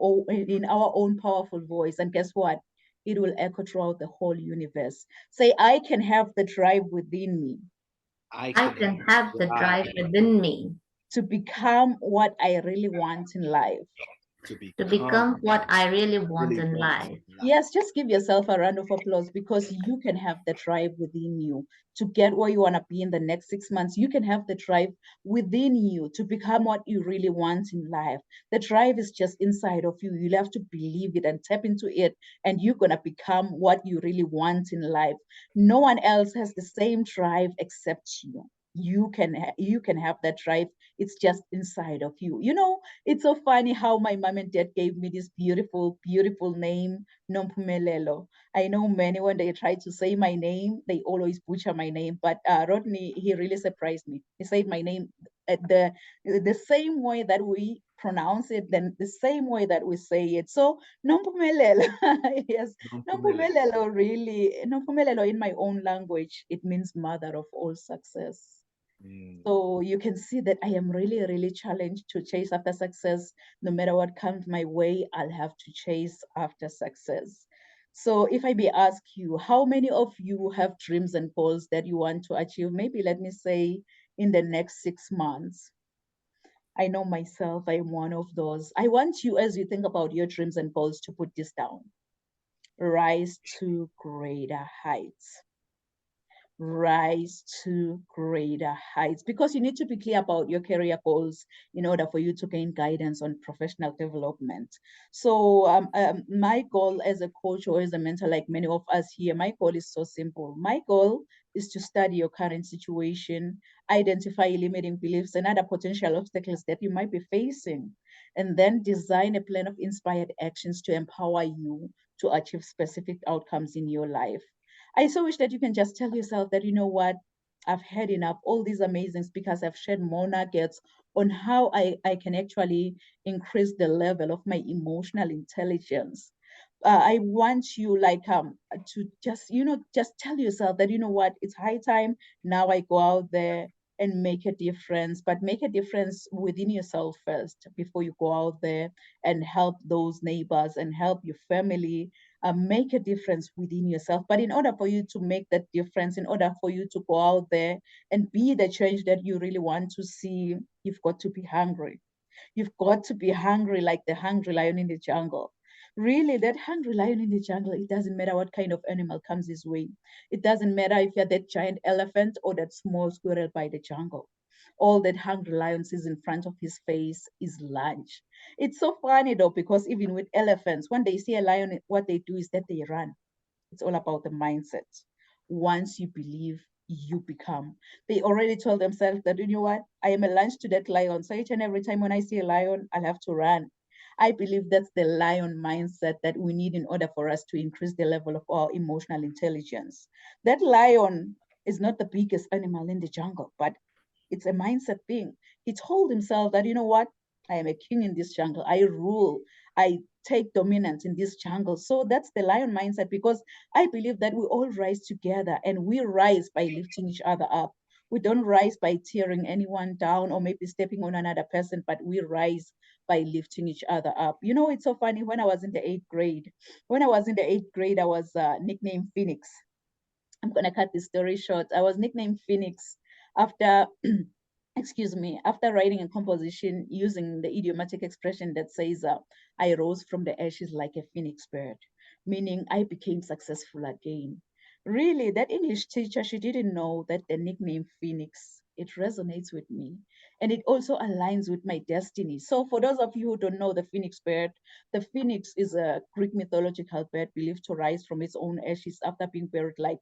our own powerful voice. And guess what? It will echo throughout the whole universe. Say, I can have the drive within me I can have the drive drive within me to become what I really want in life. to to become become what I really want really in want life. in life. Yes, just give yourself a round of applause because you can have the drive within you to get where you want to be in the next 6 months. You can have the drive within you to become what you really want in life. The drive is just inside of you. You'll have to believe it and tap into it, and you're going to become what you really want in life. No one else has the same drive except you. You can have that drive. It's just inside of you. You know, it's so funny how my mom and dad gave me this beautiful, beautiful name, Nompumelelo. I know many when they try to say my name, they always butcher my name. But Rodney, he really surprised me. He said my name the same way that we pronounce it, then the same way that we say it. So Nompumelelo, yes, Nompumelelo really, Nompumelelo in my own language, it means mother of all success. Mm. So you can see that I am really, really challenged to chase after success. No matter what comes my way, I'll have to chase after success. So if I may ask you, how many of you have dreams and goals that you want to achieve? Maybe let me say in the next 6 months. I know myself, I'm one of those. I want you, as you think about your dreams and goals, to put this down. Rise to greater heights. Rise to greater heights, because you need to be clear about your career goals in order for you to gain guidance on professional development. So my goal as a coach or as a mentor, like many of us here, my goal is so simple. My goal is to study your current situation, identify limiting beliefs and other potential obstacles that you might be facing, and then design a plan of inspired actions to empower you to achieve specific outcomes in your life. I so wish that you can just tell yourself that, you know what, I've had enough. All these amazing speakers have shared more nuggets on how I can actually increase the level of my emotional intelligence. I want you to just, just tell yourself that, you know what, it's high time. Now I go out there and make a difference, but make a difference within yourself first before you go out there and help those neighbors and help your family, make a difference within yourself. But in order for you to make that difference, in order for you to go out there and be the change that you really want to see, you've got to be hungry. You've got to be hungry like the hungry lion in the jungle. Really, that hungry lion in the jungle, it doesn't matter what kind of animal comes his way. It doesn't matter if you're that giant elephant or that small squirrel by the jungle. All that hungry lion sees in front of his face is lunch. It's so funny though, because even with elephants, when they see a lion, what they do is that they run. It's all about the mindset. Once you believe, you become. They already told themselves that, you know what, I am a lunch to that lion. So each and every time when I see a lion, I'll have to run. I believe that's the lion mindset that we need in order for us to increase the level of our emotional intelligence. That lion is not the biggest animal in the jungle, but it's a mindset thing. He told himself that, you know what, I am a king in this jungle. I rule. I take dominance in this jungle. So that's the lion mindset, because I believe that we all rise together and we rise by lifting each other up. We don't rise by tearing anyone down or maybe stepping on another person, but we rise by lifting each other up. You know, it's so funny. When I was in the eighth grade, I was nicknamed Phoenix. I'm going to cut this story short. I was nicknamed Phoenix after, excuse me, after writing a composition using the idiomatic expression that says, I rose from the ashes like a phoenix bird, meaning I became successful again. Really, that English teacher, she didn't know that the nickname Phoenix, it resonates with me. And it also aligns with my destiny. So for those of you who don't know the phoenix bird, the phoenix is a Greek mythological bird believed to rise from its own ashes after being buried like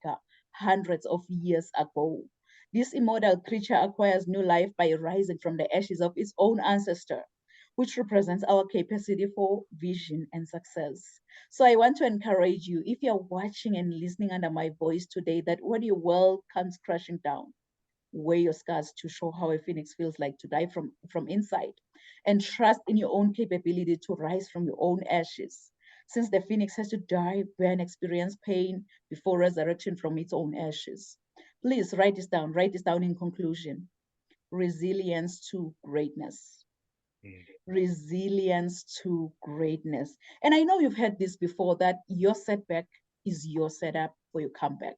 hundreds of years ago. This immortal creature acquires new life by rising from the ashes of its own ancestor, which represents our capacity for vision and success. So I want to encourage you, if you're watching and listening under my voice today, that when your world comes crashing down, wear your scars to show how a phoenix feels like to die from inside, and trust in your own capability to rise from your own ashes. since the phoenix has to die, burn, experience pain before resurrection from its own ashes. Please write this down. Write this down in conclusion. Resilience to greatness. Resilience to greatness. And I know you've heard this before, that your setback is your setup for your comeback.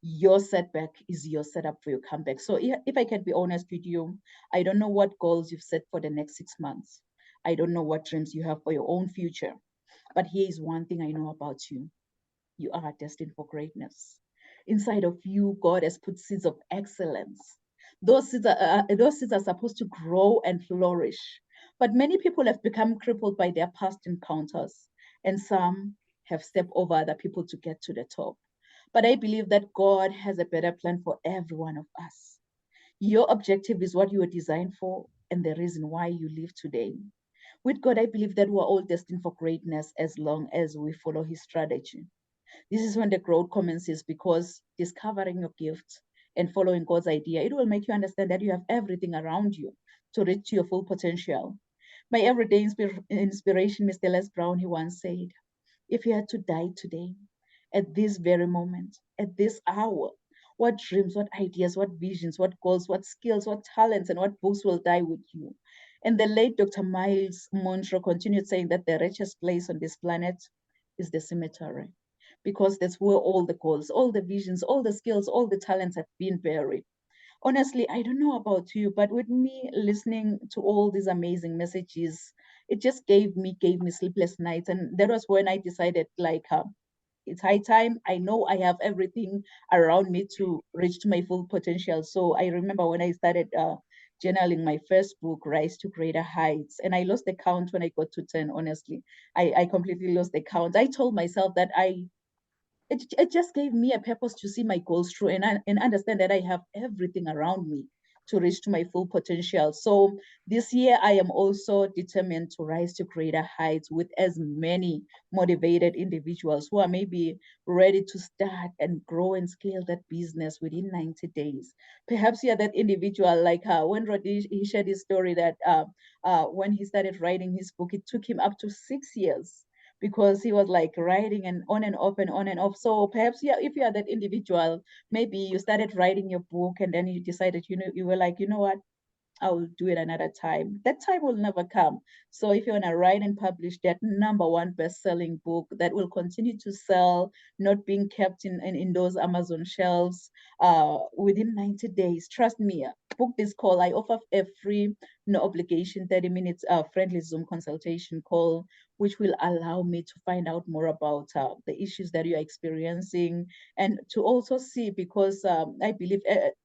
Your setback is your setup for your comeback. So if I can be honest with you, I don't know what goals you've set for the next 6 months. I don't know what dreams you have for your own future. But here is one thing I know about you. You are destined for greatness. Inside of you, God has put seeds of excellence. Those seeds are supposed to grow and flourish. But many people have become crippled by their past encounters, and some have stepped over other people to get to the top. But I believe that God has a better plan for every one of us. Your objective is what you were designed for and the reason why you live today. With God, I believe that we're all destined for greatness as long as we follow his strategy. This is when the growth commences, because discovering your gift and following God's idea, it will make you understand that you have everything around you to reach your full potential. My everyday inspiration, Mr. Les Brown, he once said, if you had to die today, at this very moment, at this hour, what dreams, what ideas, what visions, what goals, what skills, what talents, and what books will die with you? And the late Dr. Miles Monroe continued saying that the richest place on this planet is the cemetery, because that's where all the goals, all the visions, all the skills, all the talents have been buried. Honestly, I don't know about you, but with me listening to all these amazing messages, it just gave me sleepless nights. And that was when I decided, like, it's high time. I know I have everything around me to reach to my full potential. So I remember when I started journaling my first book, Rise to Greater Heights, and I lost the count when I got to 10, honestly. I completely lost the count. I told myself that it just gave me a purpose to see my goals through, and understand that I have everything around me to reach to my full potential. So this year, I am also determined to rise to greater heights with as many motivated individuals who are maybe ready to start and grow and scale that business within 90 days. Perhaps you're that individual, like when Rodney, he shared his story that when he started writing his book, it took him up to 6 years, because he was like writing and on and off and on and off. So perhaps, yeah, if you are that individual, maybe you started writing your book and then you decided, you were like, you know what, I will do it another time. That time will never come. So if you want to write and publish that #1 best-selling book that will continue to sell, not being kept in those Amazon shelves within 90 days, trust me, book this call. I offer a free, no obligation, 30 minutes friendly Zoom consultation call, which will allow me to find out more about the issues that you're experiencing, and to also see, because I believe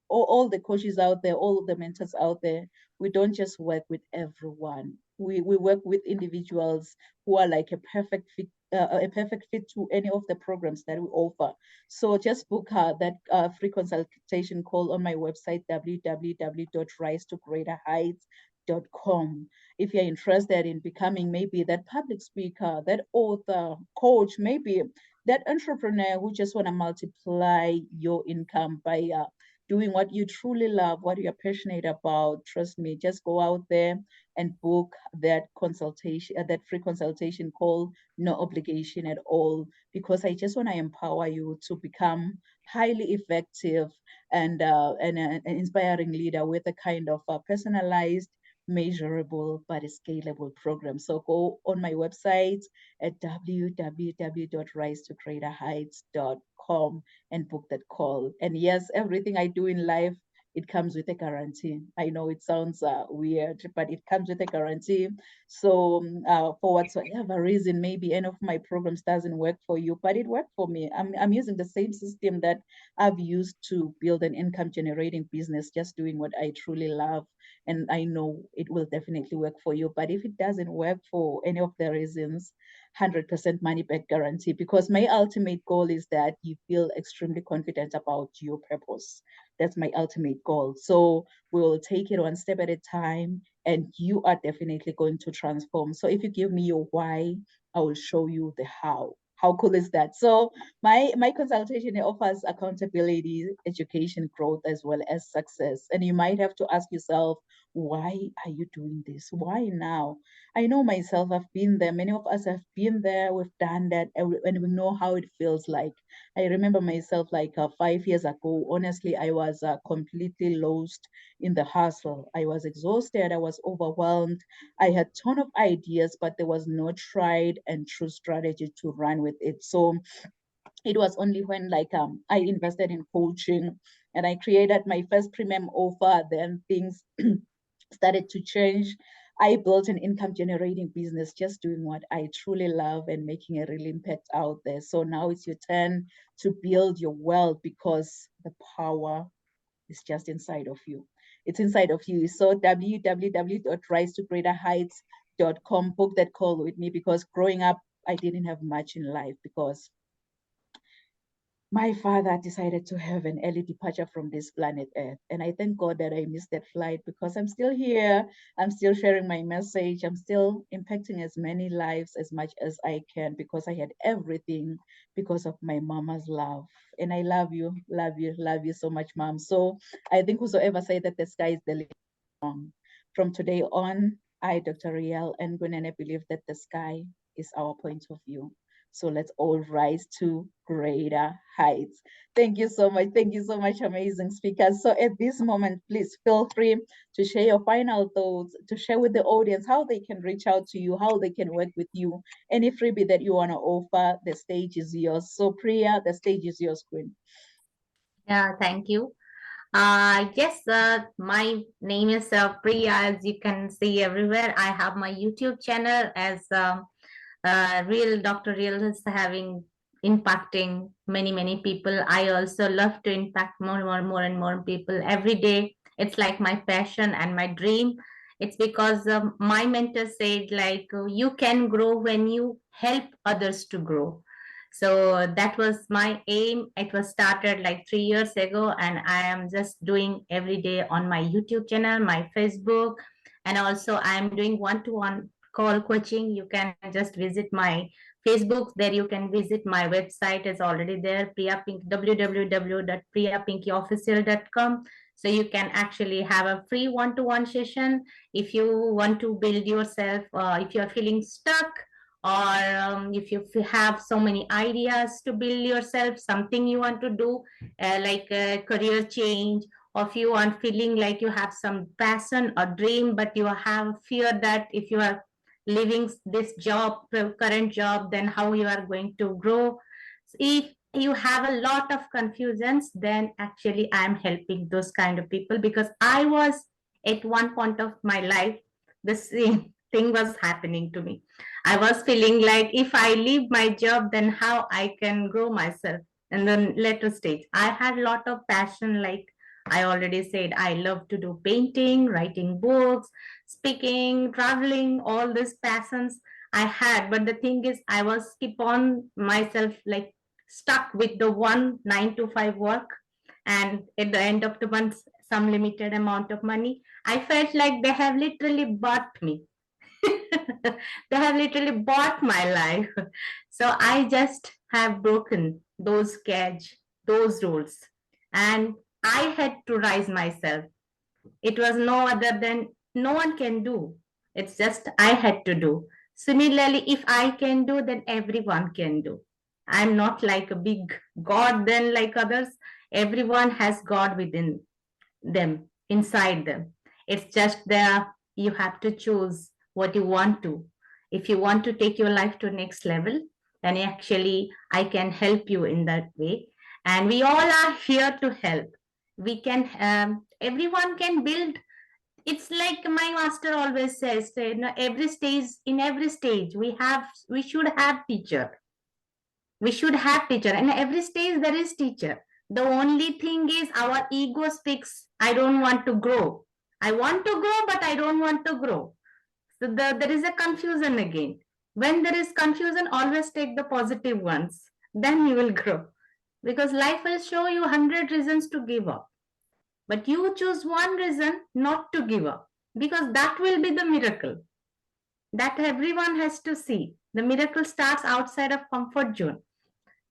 all the coaches out there, all the mentors out there, we don't just work with everyone. We work with individuals who are like a perfect fit to any of the programs that we offer. So just book that free consultation call on my website, www.risetogreaterheights.com. If you're interested in becoming maybe that public speaker, that author, coach, maybe that entrepreneur who just want to multiply your income by doing what you truly love, what you're passionate about, trust me, just go out there and book that consultation, that free consultation call, no obligation at all, because I just want to empower you to become highly effective and an inspiring leader with a kind of personalized, measurable, but scalable program. So go on my website at www.risetogreaterheights.com and book that call. And yes, everything I do in life, it comes with a guarantee. I know it sounds weird, but it comes with a guarantee. So for whatsoever reason, maybe any of my programs doesn't work for you, but it worked for me. I'm using the same system that I've used to build an income generating business, just doing what I truly love. And I know it will definitely work for you. But if it doesn't work for any of the reasons, 100% money back guarantee, because my ultimate goal is that you feel extremely confident about your purpose. That's my ultimate goal. So we will take it one step at a time, and you are definitely going to transform. So if you give me your why, I will show you the how. How cool is that? So my consultation offers accountability, education, growth, as well as success. And you might have to ask yourself, why are you doing this? Why now? I know myself, I've been there. Many of us have been there, we've done that, and we know how it feels like. I remember myself like 5 years ago, honestly, I was completely lost in the hustle. I was exhausted, I was overwhelmed. I had a ton of ideas, but there was no tried and true strategy to run with it. So it was only when like I invested in coaching and I created my first premium offer, then things started to change. I built an income generating business, just doing what I truly love and making a real impact out there. So now it's your turn to build your wealth because the power is just inside of you. It's inside of you. So www.risetogreaterheights.com, book that call with me, because growing up, I didn't have much in life because my father decided to have an early departure from this planet Earth. And I thank God that I missed that flight because I'm still here. I'm still sharing my message. I'm still impacting as many lives as much as I can because I had everything because of my mama's love. And I love you, love you, love you so much, mom. So I think whosoever say that the sky is the limit wrong. From today on, I, Dr. Riel Nguyen, believe that the sky is our point of view. So let's all rise to greater heights. Thank you so much. Thank you so much, amazing speakers. So at this moment, please feel free to share your final thoughts, to share with the audience how they can reach out to you, how they can work with you, any freebie that you want to offer. The stage is yours. So Priya, the stage is yours, Queen. Yeah, thank you. Yes, my name is Priya, as you can see everywhere. I have my YouTube channel as Real Dr. Real is having impacting many people. I also love to impact more and more people every day. It's like my passion and my dream. It's because my mentor said like you can grow when you help others to grow. So that was my aim. It was started like 3 years ago, and I am just doing every day on my YouTube channel, my Facebook, and also I'm doing one-to-one call coaching. You can just visit my Facebook. There you can visit my website. Is already there, Priya Pink, www.priyapinkyoofficial.com. So you can actually have a free one-to-one session if you want to build yourself, if you're feeling stuck, or if you have so many ideas to build yourself, something you want to do, like a career change, or if you are feeling like you have some passion or dream, but you have fear that if you are leaving this job, current job, then how you are going to grow. If you have a lot of confusions, then actually I'm helping those kind of people, because I was at one point of my life, the same thing was happening to me. I was feeling like if I leave my job, then how I can grow myself. And then later stage, I had a lot of passion. Like I already said, I love to do painting, writing books, speaking, traveling, all these passions I had. But the thing is, I was keep on myself like stuck with the 9 to 5 work. And at the end of the month, some limited amount of money. I felt like they have literally bought me. They have literally bought my life. So I just have broken those cage, those rules. And I had to rise myself. It was no other than no one can do. It's just I had to do. Similarly, if I can do, then everyone can do. I'm not like a big God then like others. Everyone has God within them, inside them. It's just there, you have to choose what you want to. If you want to take your life to next level, then actually I can help you in that way. And we all are here to help. We can, everyone can build. It's like my master always says, every stage, in every stage, we should have teacher. We should have teacher. And every stage there is teacher. The only thing is our ego speaks, I don't want to grow. I want to grow, but I don't want to grow. So there is a confusion again. When there is confusion, always take the positive ones. Then you will grow. Because life will show you 100 reasons to give up. But you choose one reason not to give up. Because that will be the miracle. That everyone has to see. The miracle starts outside of comfort zone.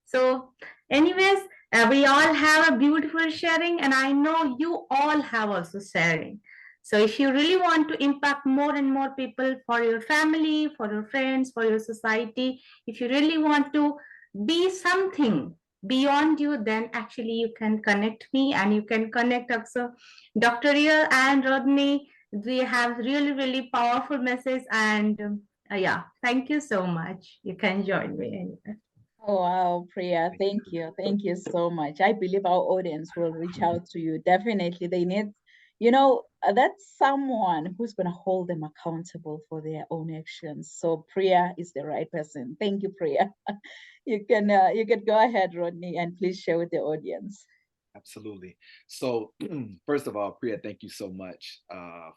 So anyways, we all have a beautiful sharing, and I know you all have also sharing. So if you really want to impact more and more people, for your family, for your friends, for your society, if you really want to be something beyond you, then actually you can connect me, and you can connect also Dr. Rial and Rodney. We have really, really powerful message, and yeah, thank you so much. You can join me anywhere. Oh, wow, Priya, thank you. Thank you so much. I believe our audience will reach out to you. Definitely, they need, that's someone who's going to hold them accountable for their own actions. So Priya is the right person. Thank you, Priya. You can go ahead, Rodney, and please share with the audience. Absolutely. So, first of all, Priya, thank you so much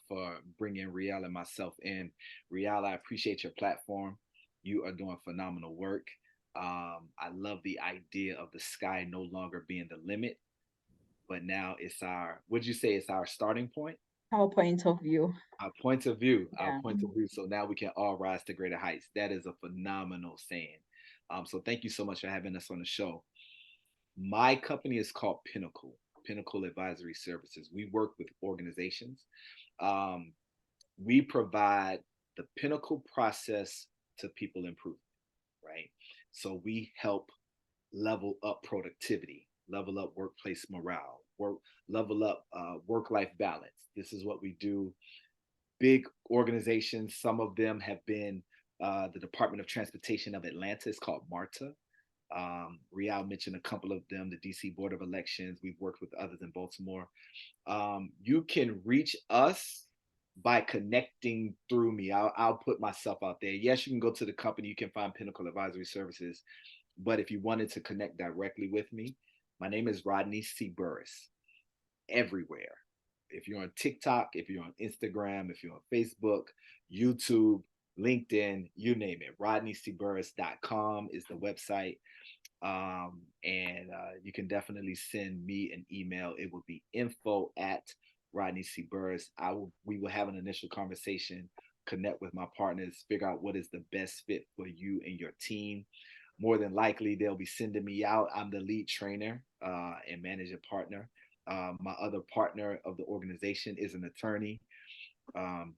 for bringing Rial and myself in. Rial, I appreciate your platform. You are doing phenomenal work. I love the idea of the sky no longer being the limit, but now it's would you say it's our starting point? Our point of view. Our point of view, our Yeah. point of view. So now we can all rise to greater heights. That is a phenomenal saying. So thank you so much for having us on the show. My company is called Pinnacle Advisory Services. We work with organizations. We provide the Pinnacle process to people improvement, right? So we help level up productivity, level up workplace morale, level up work-life balance. This is what we do. Big organizations, some of them have been the Department of Transportation of Atlanta. It's called MARTA. Rial mentioned a couple of them, the DC Board of Elections. We've worked with others in Baltimore. You can reach us by connecting through me. I'll put myself out there. Yes, you can go to the company. You can find Pinnacle Advisory Services. But if you wanted to connect directly with me, my name is Rodney C. Burris. Everywhere. If you're on TikTok, if you're on Instagram, if you're on Facebook, YouTube, LinkedIn, you name it. RodneyCburris.com is the website. And you can definitely send me an email. It will be info@Rodney C. Burris. We will have an initial conversation, connect with my partners, figure out what is the best fit for you and your team. More than likely, they'll be sending me out. I'm the lead trainer and manager partner. My other partner of the organization is an attorney.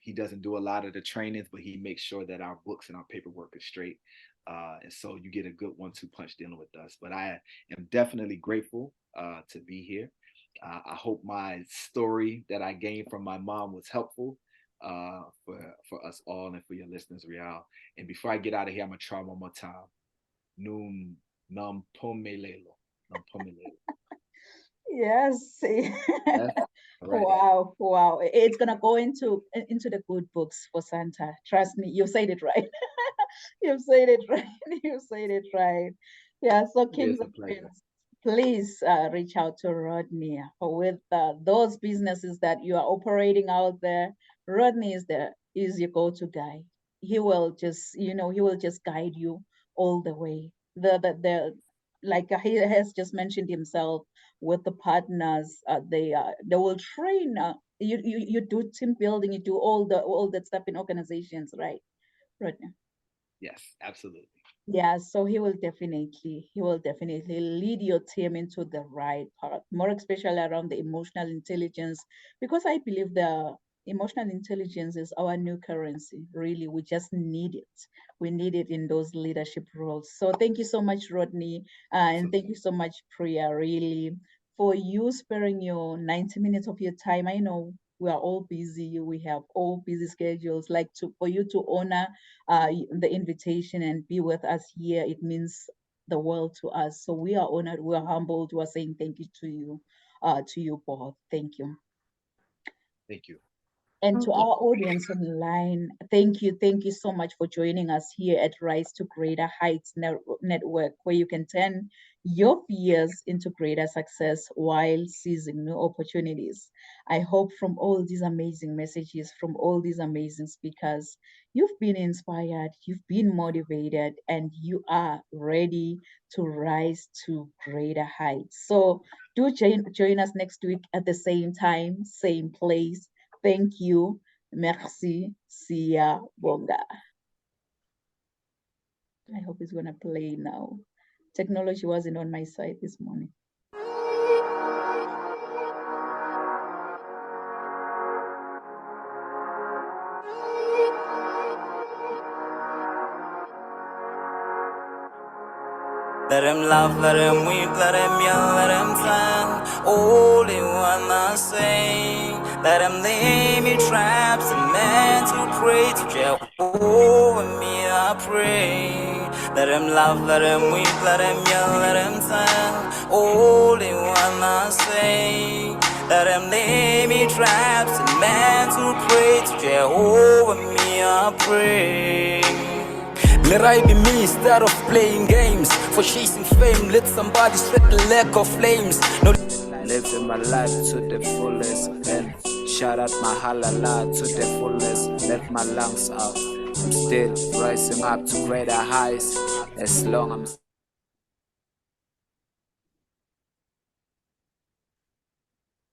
He doesn't do a lot of the trainings, but he makes sure that our books and our paperwork is straight. And so you get a good 1-2 punch dealing with us. But I am definitely grateful to be here. I hope my story that I gained from my mom was helpful for us all and for your listeners, Rial. And before I get out of here, I'm gonna try one more time. Num pomelelo. Num pomelelo. Yes. Yes. Right. Wow, wow. It's gonna go into the good books for Santa. Trust me, you said it right. You've said it right. You said it right. Yeah, so Kings It's a of pleasure. Queens, please reach out to Rodney with those businesses that you are operating out there. Rodney is your go-to guy. He will just, he will just guide you all the way. Like he has just mentioned himself with the partners, they will train. You do team building, you do all that stuff in organizations, right? Rodney. Yes, absolutely. Yeah, so he will definitely lead your team into the right path, more especially around the emotional intelligence, because I believe the emotional intelligence is our new currency. Really, we just need it. We need it in those leadership roles. So thank you so much, Rodney, and thank you so much, Priya, really, for you sparing your 90 minutes of your time. I know we are all busy. We have all busy schedules. Like for you to honor the invitation and be with us here, it means the world to us. So we are honored, we are humbled, we are saying thank you to you both. Thank you. Thank you. And to Thank you. our audience online, thank you so much for joining us here at Rise to Greater Heights Network, where you can turn your fears into greater success while seizing new opportunities. I hope from all these amazing messages, from all these amazing speakers, you've been inspired, you've been motivated, and you are ready to rise to greater heights. So do join us next week at the same time, same place. Thank you. Merci. Sia Bonga. I hope it's going to play now. Technology wasn't on my side this morning. Let them laugh, let them weep, let them yell, let them sing. Only one I say. Let them lay me traps and men to pray to Jehovah. Me I pray. Let them laugh, let them weep, let them yell, let them sing. Only one I say. Let them lay me traps and men to pray to Jehovah. Me I pray. Let I be me instead of playing games. For chasing fame, let somebody set the lack of flames. No, living my life to the fullest and shout out my halala to the fullest. Let my lungs out. I'm still rising up to greater heights as long as